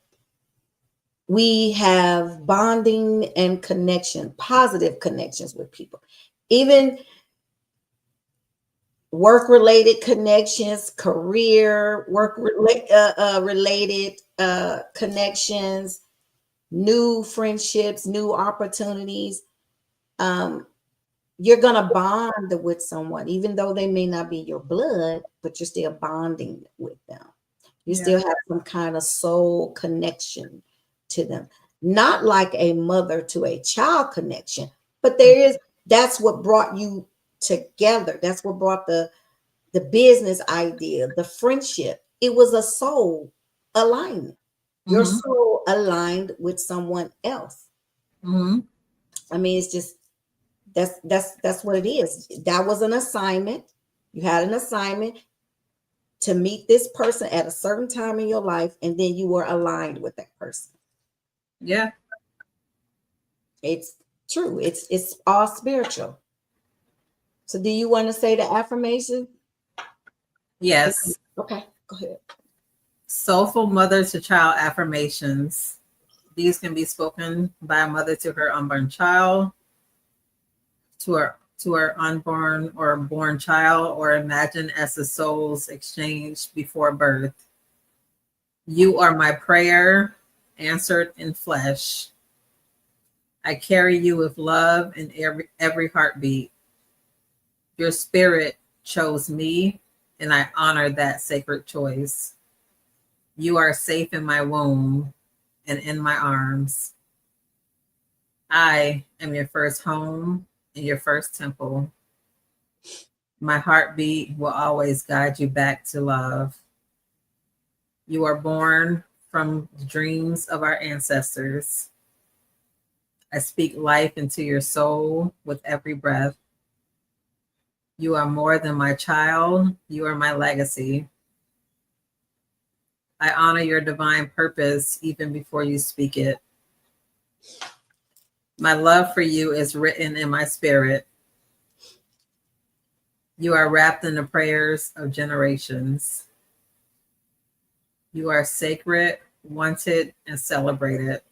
we have bonding and connection, positive connections with people, even work-related connections, career related connections, new friendships, new opportunities. You're gonna bond with someone, even though they may not be your blood, but you're still bonding with them. You still have some kind of soul connection to them. Not like a mother to a child connection, but that's what brought you together. That's what brought the business idea, the friendship. It was a soul alignment. Your soul aligned with someone else. I mean, it's just that's what it is. That was an assignment. You had an assignment to meet this person at a certain time in your life, and then you were aligned with that person. Yeah. It's true. It's all spiritual. So do you want to say the affirmation? Yes. Okay, go ahead. Soulful mother to child affirmations. These can be spoken by a mother to her unborn child, to her unborn or born child, or imagined as the souls exchanged before birth. You are my prayer, answered in flesh. I carry you with love in every heartbeat. Your spirit chose me, and I honor that sacred choice. You are safe in my womb and in my arms. I am your first home and your first temple. My heartbeat will always guide you back to love. You are born from the dreams of our ancestors. I speak life into your soul with every breath. You are more than my child. You are my legacy. I honor your divine purpose even before you speak it. My love for you is written in my spirit. You are wrapped in the prayers of generations. You are sacred, wanted, and celebrated.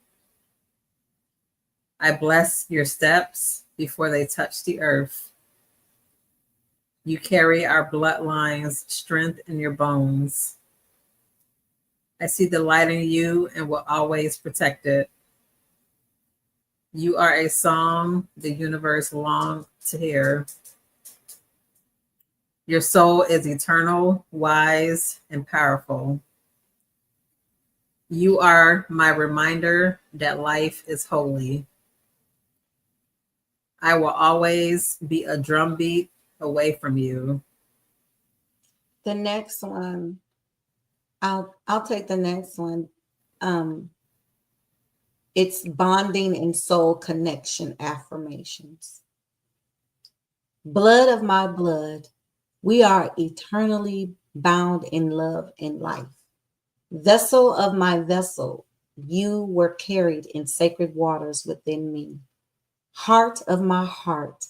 I bless your steps before they touch the earth. You carry our bloodline's strength in your bones. I see the light in you and will always protect it. You are a song the universe longs to hear. Your soul is eternal, wise, and powerful. You are my reminder that life is holy. I will always be a drumbeat away from you. The next one, I'll take the next one. It's bonding and soul connection affirmations. Blood of my blood, we are eternally bound in love and life. Vessel of my vessel, you were carried in sacred waters within me. Heart of my heart,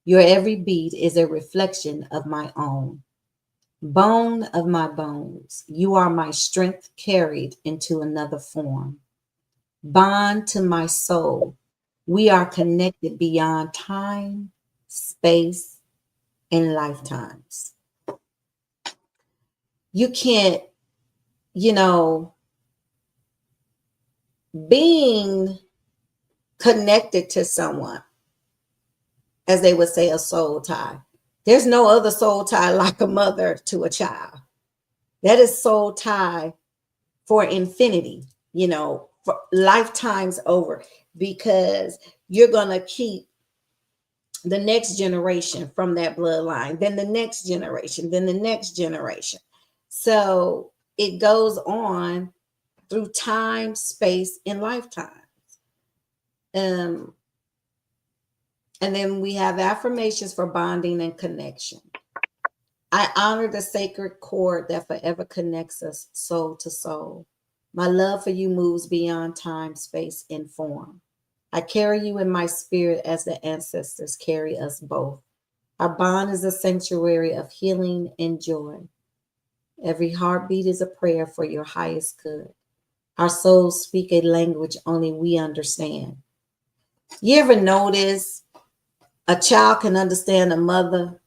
your every beat is a reflection of my own. Bone of my bones, you are my strength carried into another form. Bond to my soul, we are connected beyond time, space, and lifetimes. You can't, being connected to someone, as they would say, a soul tie. There's no other soul tie like a mother to a child. That is soul tie for infinity, for lifetimes over, because you're going to keep the next generation from that bloodline, then the next generation, then the next generation. So it goes on through time, space, and lifetime. And then we have affirmations for bonding and connection. I honor the sacred cord that forever connects us soul to soul. My love for you moves beyond time, space, and form. I carry you in my spirit as the ancestors carry us both. Our bond is a sanctuary of healing and joy. Every heartbeat is a prayer for your highest good. Our souls speak a language only we understand. You ever notice a child can understand a mother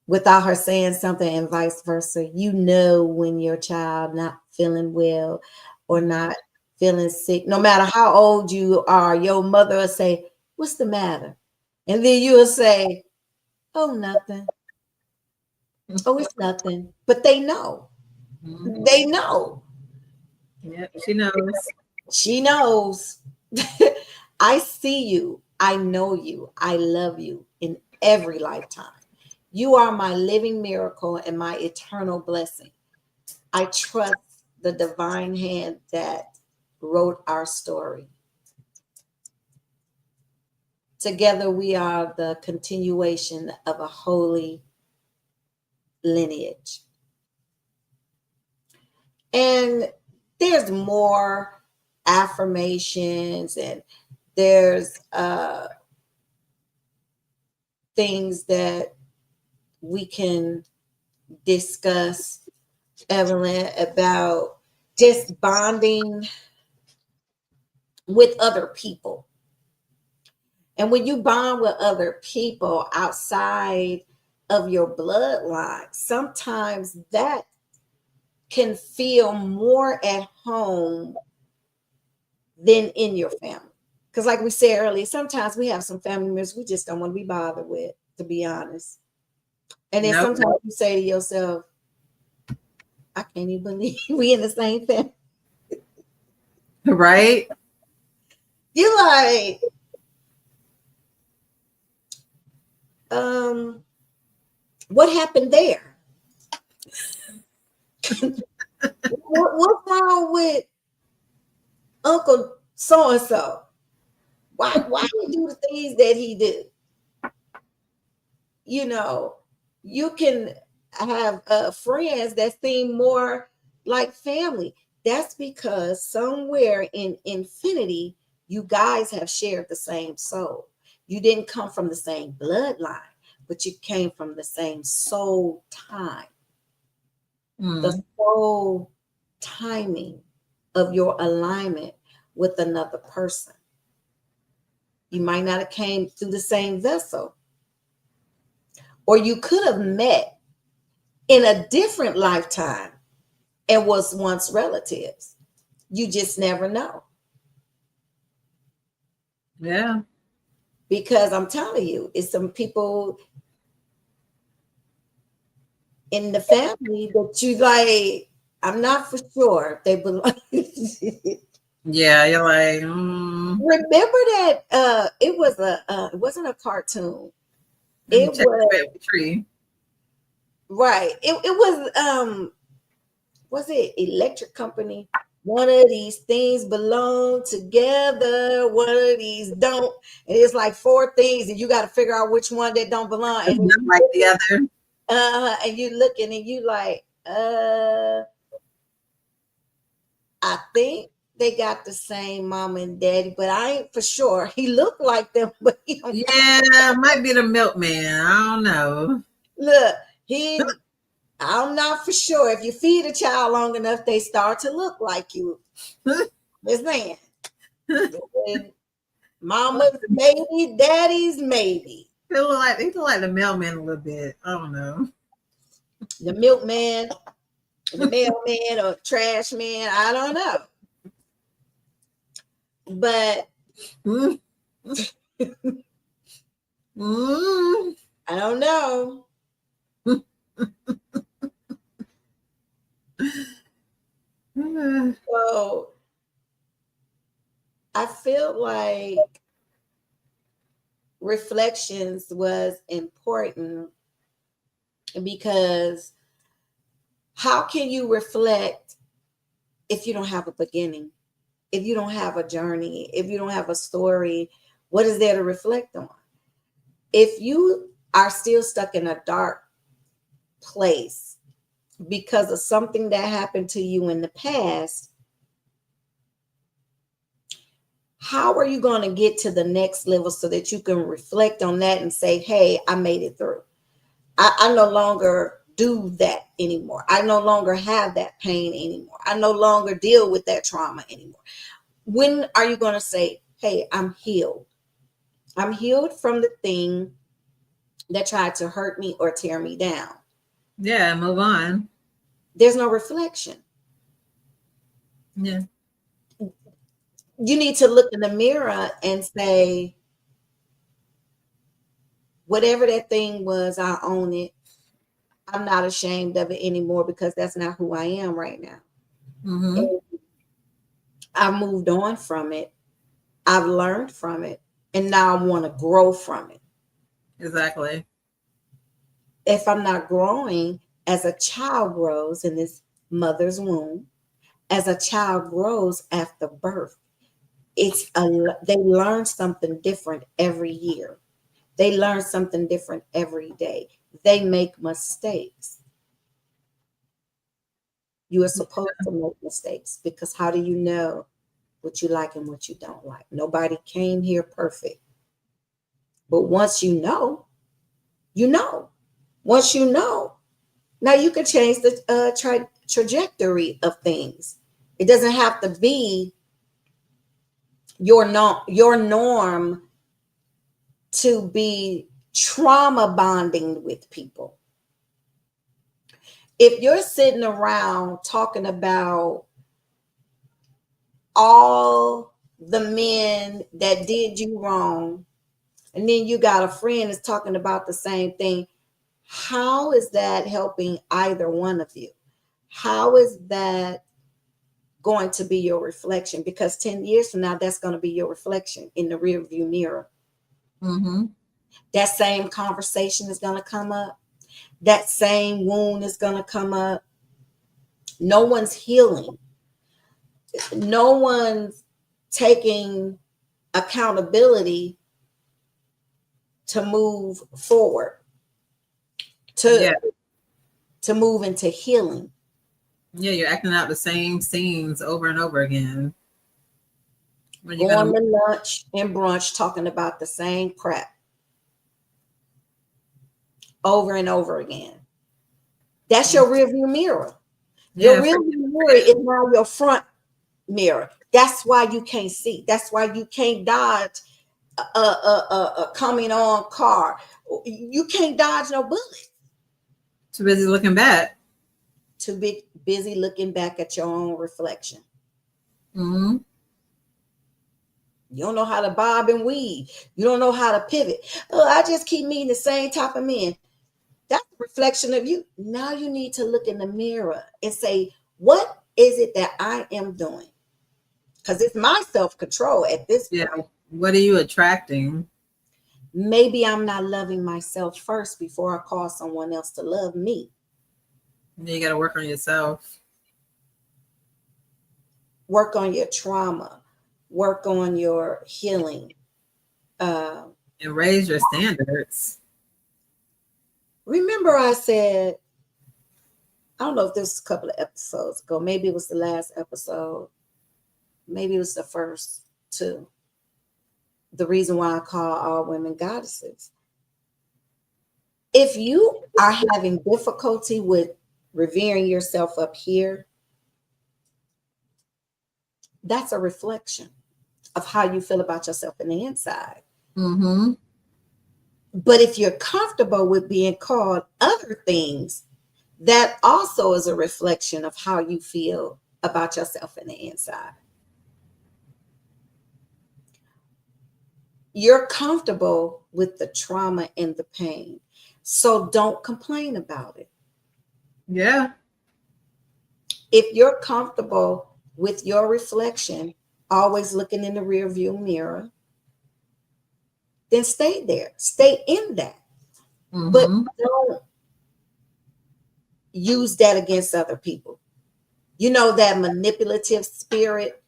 without her saying something and vice versa? You know when your child not feeling well or not feeling sick. No matter how old you are, your mother will say, "What's the matter?" And then you will say, "Oh, nothing. Oh, it's nothing." But they know. Mhm. They know. Yep, she knows. She knows. I see you. I know you. I love you in every lifetime. You are my living miracle and my eternal blessing. I trust the divine hand that wrote our story. Together, we are the continuation of a holy lineage. And there's more affirmations, and there's things that we can discuss, Evelyn, about just bonding with other people. And when you bond with other people outside of your bloodline, sometimes that can feel more at home than in your family. Because, like we said earlier, sometimes we have some family members we just don't want to be bothered with, to be honest. And then Nope. sometimes you say to yourself, I can't even believe we in the same family. Right? You're like, what happened there? What's wrong with Uncle so and so? Why he do the things that he do? You can have friends that seem more like family. That's because somewhere in infinity, you guys have shared the same soul. You didn't come from the same bloodline, but you came from the same soul time. The soul timing of your alignment with another person. You might not have came through the same vessel, or you could have met in a different lifetime and was once relatives. You just never know. Yeah. Because I'm telling you, it's some people in the family that you like, I'm not for sure if they belong. Yeah, you're like, Remember that it wasn't a cartoon. let me It check the was baby tree. right. It was it Electric Company? One of these things belong together, one of these don't. And it's like four things, and you got to figure out which one that don't belong. It's not like the other. And you looking and you like, I think they got the same mom and daddy, but I ain't for sure. He looked like them, but he don't. Yeah, might be the milkman. I don't know. Look, I'm not for sure. If you feed a child long enough, they start to look like you. Just saying. Mama's maybe, daddy's maybe. They look like the mailman a little bit. I don't know. The milkman, the mailman, or trash man. I don't know. But Mm. Mm. I don't know. So I feel like reflections was important because how can you reflect if you don't have a beginning, if you don't have a journey, if you don't have a story? What is there to reflect on? If you are still stuck in a dark place because of something that happened to you in the past, how are you going to get to the next level so that you can reflect on that and say, hey, I made it through? I no longer do that anymore. I no longer have that pain anymore. I no longer deal with that trauma anymore. When are you going to say, hey, I'm healed? I'm healed from the thing that tried to hurt me or tear me down. Yeah, move on. There's no reflection. Yeah. You need to look in the mirror and say, whatever that thing was, I own it. I'm not ashamed of it anymore because that's not who I am right now. Mm-hmm. And I've moved on from it. I've learned from it. And now I want to grow from it. Exactly. If I'm not growing as a child grows in this mother's womb, as a child grows after birth, they learn something different every year. They learn something different every day. They make mistakes. You are supposed to make mistakes because how do you know what you like and what you don't like? Nobody came here perfect. But once you know, you know. Once you know, now you can change the trajectory of things. It doesn't have to be your norm to be trauma bonding with people. If you're sitting around talking about all the men that did you wrong, and then you got a friend that's talking about the same thing, how is that helping either one of you? How is that going to be your reflection? Because 10 years from now, that's going to be your reflection in the rear view mirror. Mm-hmm. That same conversation is going to come up. That same wound is going to come up. No one's healing. No one's taking accountability to move forward, Yeah. to move into healing. Yeah, you're acting out the same scenes over and over again. When you're Going gonna to lunch and brunch talking about the same crap over and over again. That's your rear view mirror. Your yeah, rear view mirror is now your front mirror. That's why you can't see. That's why you can't dodge a coming on car. You can't dodge no bullet. too busy looking back. Too busy looking back at your own reflection. Mm-hmm. You don't know how to bob and weave. You don't know how to pivot. Oh, I just keep meeting the same type of men. That's a reflection of you. Now you need to look in the mirror and say, what is it that I am doing? Because it's my self-control at this Yeah. point. What are you attracting? Maybe I'm not loving myself first before I call someone else to love me. You got to work on yourself. Work on your trauma. Work on your healing. And raise your standards. Remember I said, I don't know if this was a couple of episodes ago. Maybe it was the last episode. Maybe it was the first two. The reason why I call all women goddesses. If you are having difficulty with revering yourself up here, that's a reflection of how you feel about yourself in the inside. Mm-hmm. But if you're comfortable with being called other things, that also is a reflection of how you feel about yourself in the inside. You're comfortable with the trauma and the pain. So don't complain about it. Yeah. If you're comfortable with your reflection, always looking in the rear view mirror, then stay there. Stay in that. But Mm-hmm. don't use that against other people. You know, that manipulative spirit,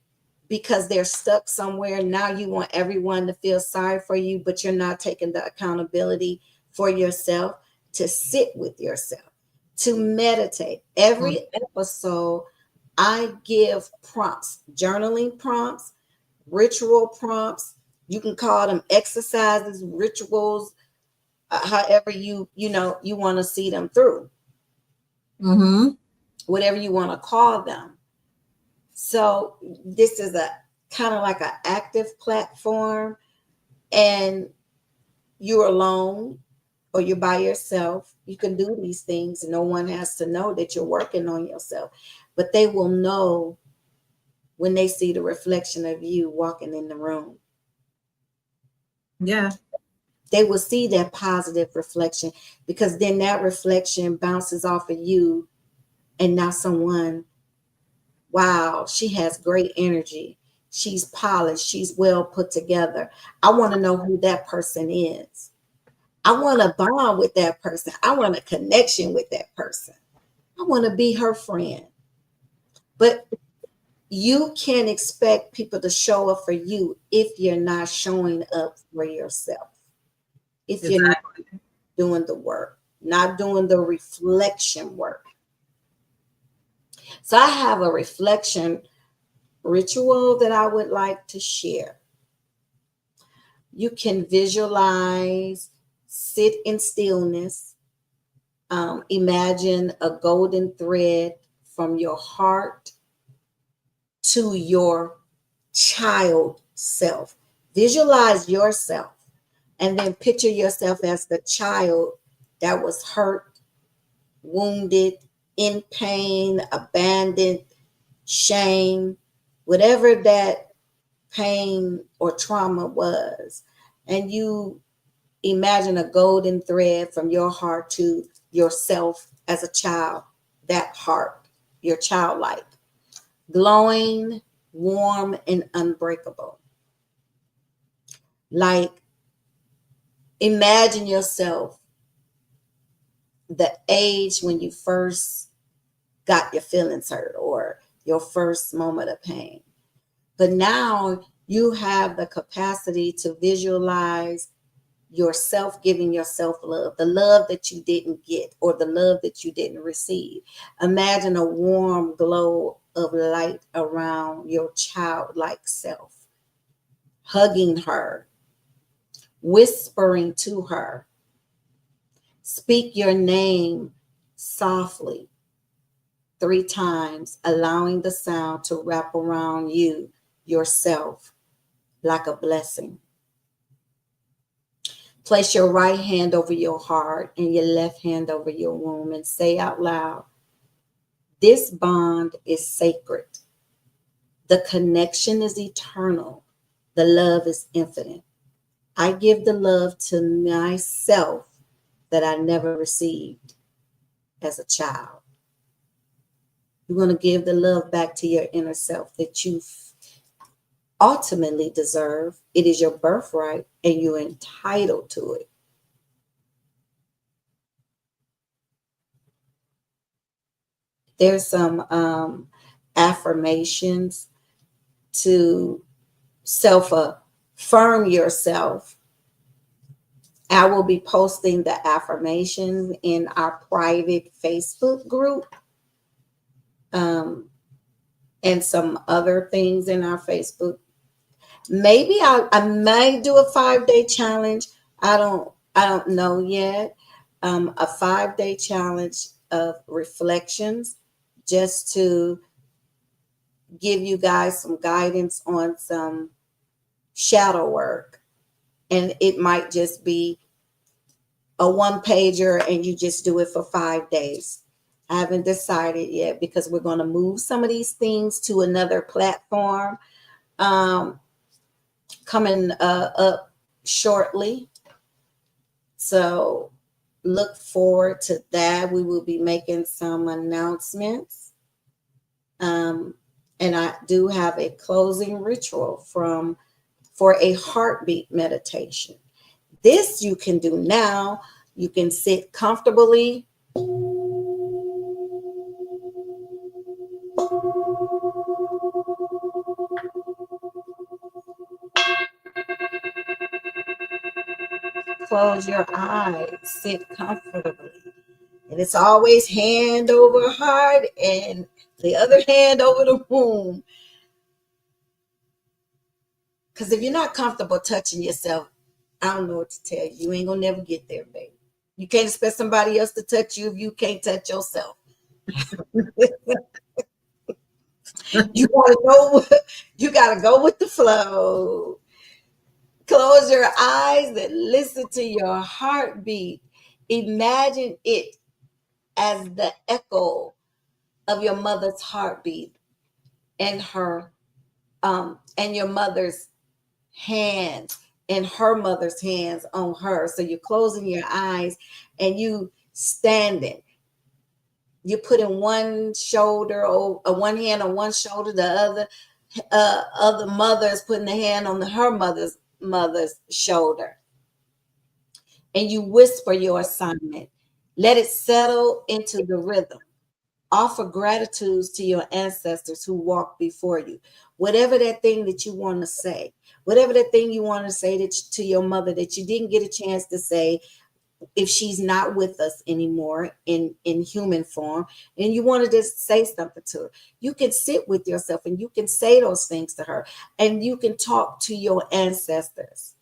because they're stuck somewhere. Now you want everyone to feel sorry for you, but you're not taking the accountability for yourself, to sit with yourself, to meditate. Every episode, I give prompts, journaling prompts, ritual prompts. You can call them exercises, rituals, however you want to see them through, Mm-hmm. whatever you want to call them. So this is a kind of like an active platform, and you're alone or you're by yourself. You can do these things. No one has to know that you're working on yourself, but they will know when they see the reflection of you walking in the room. Yeah. They will see that positive reflection, because then that reflection bounces off of you, and now someone, wow, she has great energy. She's polished. She's well put together. I want to know who that person is. I want to bond with that person. I want a connection with that person. I want to be her friend. But you can't expect people to show up for you if you're not showing up for yourself. If you're not Exactly. doing the work, not doing the reflection work. So I have a reflection ritual that I would like to share. You can visualize, sit in stillness, imagine a golden thread from your heart to your child self. Visualize yourself and then picture yourself as the child that was hurt, wounded, in pain, abandoned, shame, whatever that pain or trauma was. And you imagine a golden thread from your heart to yourself as a child, that heart, your childlike, glowing, warm, and unbreakable. Like, imagine yourself the age when you first got your feelings hurt or your first moment of pain. But now you have the capacity to visualize yourself giving yourself love, the love that you didn't get or the love that you didn't receive. Imagine a warm glow of light around your childlike self, hugging her, whispering to her. Speak your name softly 3 times, allowing the sound to wrap around you, yourself, like a blessing. Place your right hand over your heart and your left hand over your womb and say out loud, this bond is sacred. The connection is eternal. The love is infinite. I give the love to myself that I never received as a child. You're going to give the love back to your inner self that you ultimately deserve. It is your birthright and you're entitled to it. There's some affirmations to self affirm yourself. I will be posting the affirmations in our private Facebook group, and some other things in our Facebook. Maybe I may do a 5-day challenge. I don't know yet. A 5-day challenge of reflections, just to give you guys some guidance on some shadow work. And it might just be a 1-pager and you just do it for 5 days. I haven't decided yet, because we're going to move some of these things to another platform coming up shortly. So look forward to that. We will be making some announcements. Um, and I do have a closing ritual for a heartbeat meditation. This you can do now. You can sit comfortably. Close your eyes, sit comfortably. And it's always hand over heart and the other hand over the womb. Because if you're not comfortable touching yourself, I don't know what to tell you. You ain't gonna never get there, baby. You can't expect somebody else to touch you if you can't touch yourself. You gotta go. You gotta go with the flow. Close your eyes and listen to your heartbeat. Imagine it as the echo of your mother's heartbeat and her and your mother's hands and her mother's hands on her. So you're closing your eyes and you standing. You're putting one shoulder or one hand on one shoulder, the other mother is putting the hand on her mother's shoulder, and you whisper your assignment. Let it settle into the rhythm. Offer gratitudes to your ancestors who walked before you. Whatever that thing that you want to say, whatever that thing you want to say to your mother that you didn't get a chance to say if she's not with us anymore in human form, and you wanted to say something to her, you can sit with yourself and you can say those things to her, and you can talk to your ancestors.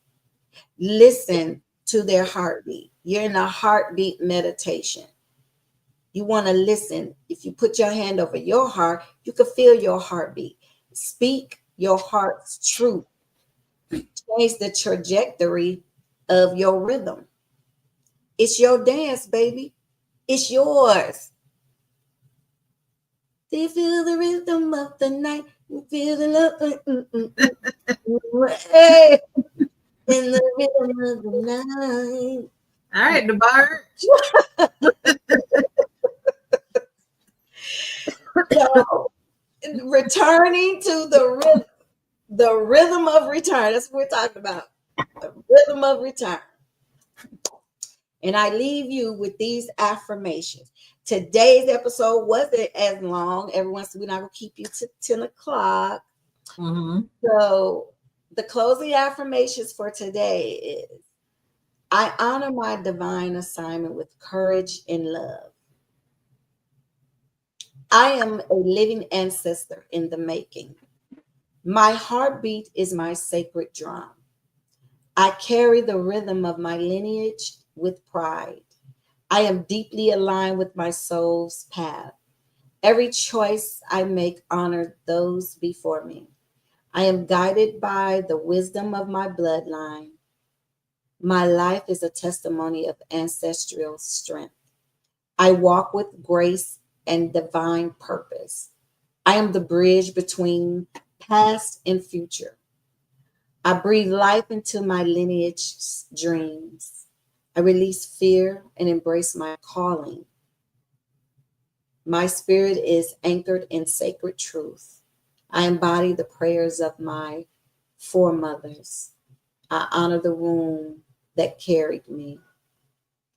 Listen to their heartbeat. You're in a heartbeat meditation. You want to listen. If you put your hand over your heart, you can feel your heartbeat. Speak your heart's truth. Change the trajectory of your rhythm. It's your dance, baby. It's yours. Do you feel the rhythm of the night? You feel the love. Hey, in the rhythm of the night. All right, the bar. So, returning to the rhythm of return. That's what we're talking about. The rhythm of return. And I leave you with these affirmations. Today's episode wasn't as long. Everyone said we're not going to keep you to 10 o'clock. Mm-hmm. So the closing affirmations for today is, I honor my divine assignment with courage and love. I am a living ancestor in the making. My heartbeat is my sacred drum. I carry the rhythm of my lineage with pride. I am deeply aligned with my soul's path. Every choice I make honors those before me. I am guided by the wisdom of my bloodline. My life is a testimony of ancestral strength. I walk with grace and divine purpose. I am the bridge between past and future. I breathe life into my lineage dreams. I release fear and embrace my calling. My spirit is anchored in sacred truth. I embody the prayers of my foremothers. I honor the womb that carried me.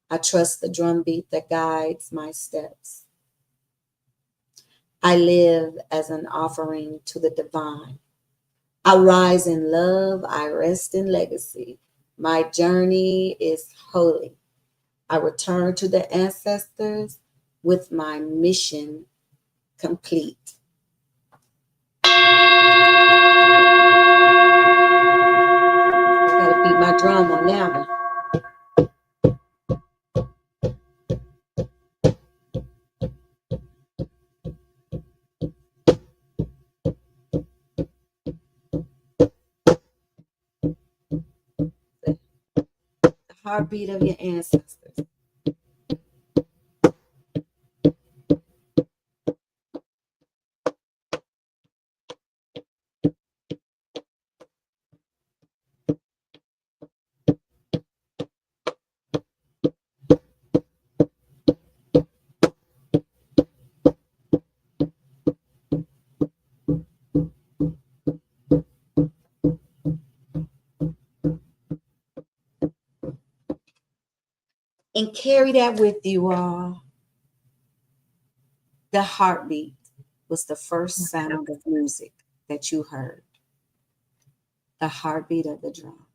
I trust the drumbeat that guides my steps. I live as an offering to the divine. I rise in love. I rest in legacy. My journey is holy. I return to the ancestors with my mission complete. I gotta beat my drum on that one. The heartbeat of your ancestors. carry that with you all. The heartbeat was the first sound of music that you heard. The heartbeat of the drum.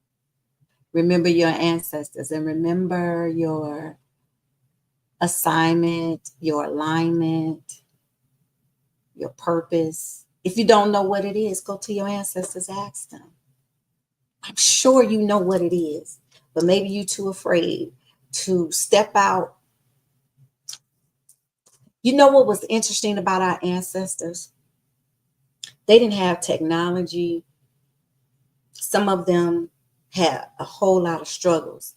Remember your ancestors and remember your assignment, your alignment, your purpose. If you don't know what it is, go to your ancestors, ask them. I'm sure you know what it is, but maybe you're too afraid to step out. You know what was interesting about our ancestors? They didn't have technology. Some of them had a whole lot of struggles.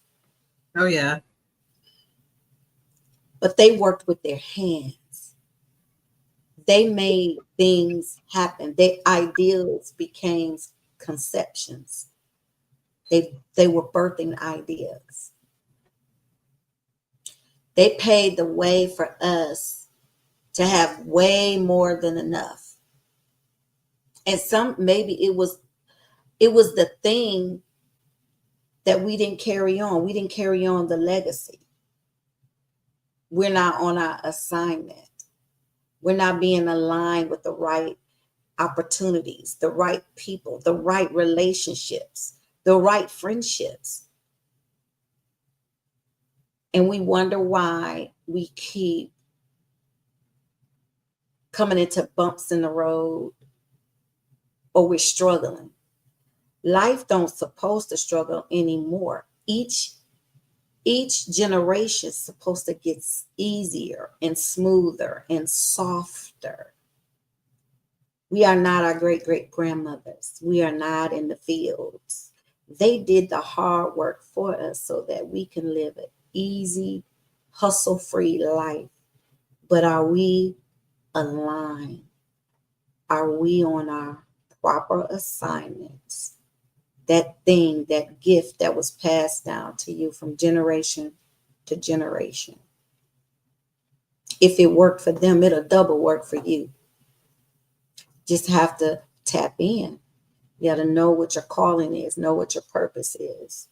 Oh, yeah. But they worked with their hands. They made things happen. Their ideals became conceptions. They were birthing ideas. They paved the way for us to have way more than enough. And maybe it was the thing that we didn't carry on. We didn't carry on the legacy. We're not on our assignment. We're not being aligned with the right opportunities, the right people, the right relationships, the right friendships. And we wonder why we keep coming into bumps in the road or we're struggling. Life don't supposed to struggle anymore. Each generation is supposed to get easier and smoother and softer. We are not our great grandmothers. We are not in the fields. They did the hard work for us so that we can live an easy, hustle-free life. But are we aligned? Are we on our proper assignments? That thing, that gift that was passed down to you from generation to generation. If it worked for them, it'll double work for you. Just have to tap in. You got to know what your calling is, know what your purpose is.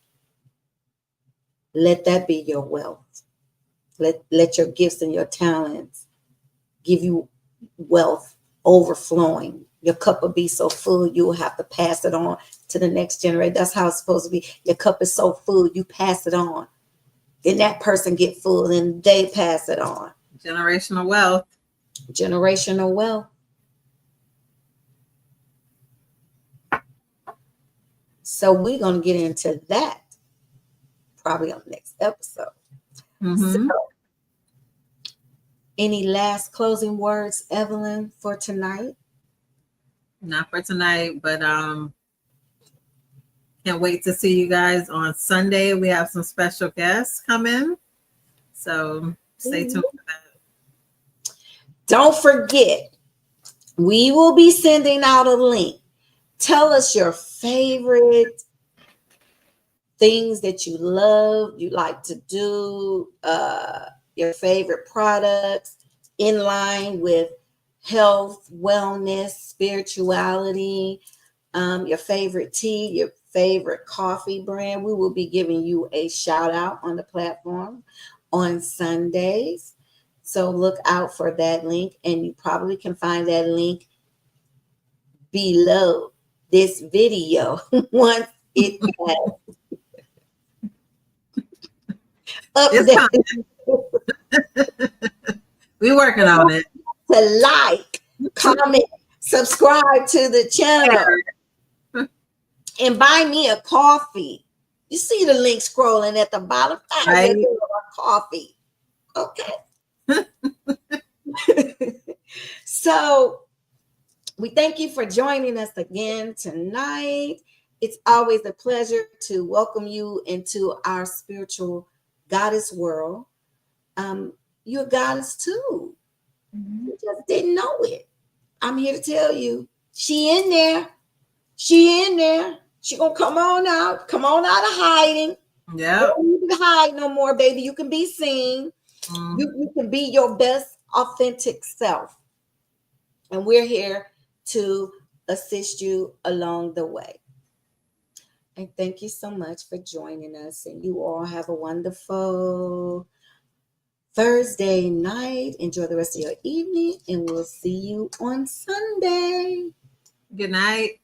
Let that be your wealth. Let your gifts and your talents give you wealth overflowing. Your cup will be so full, you'll have to pass it on to the next generation. That's how it's supposed to be. Your cup is so full, you pass it on. Then that person get full and they pass it on. Generational wealth. Generational wealth. So we're going to get into that probably on the next episode. Mm-hmm. So, any last closing words, Evelyn, for tonight? Not for tonight, but can't wait to see you guys on Sunday. We have some special guests coming, so stay tuned for that. Don't forget, we will be sending out a link. Tell us your favorite things that you love, you like to do, your favorite products in line with health, wellness, spirituality, your favorite tea, your favorite coffee brand. We will be giving you a shout out on the platform on Sundays. So look out for that link, and you probably can find that link below this video once it has updated. We're working on it. To like, comment, subscribe to the channel, and buy me a coffee. You see the link scrolling at the bottom. Right. Coffee. Okay. So we thank you for joining us again tonight. It's always a pleasure to welcome you into our spiritual goddess world. You're a goddess too. Mm-hmm. You just didn't know it. I'm here to tell you, she in there. She in there. She gonna come on out. Come on out of hiding. Yeah. Don't need to hide no more, baby. You can be seen. Mm-hmm. You can be your best authentic self. And we're here to assist you along the way. And thank you so much for joining us. And you all have a wonderful Thursday night. Enjoy the rest of your evening, and we'll see you on Sunday. Good night.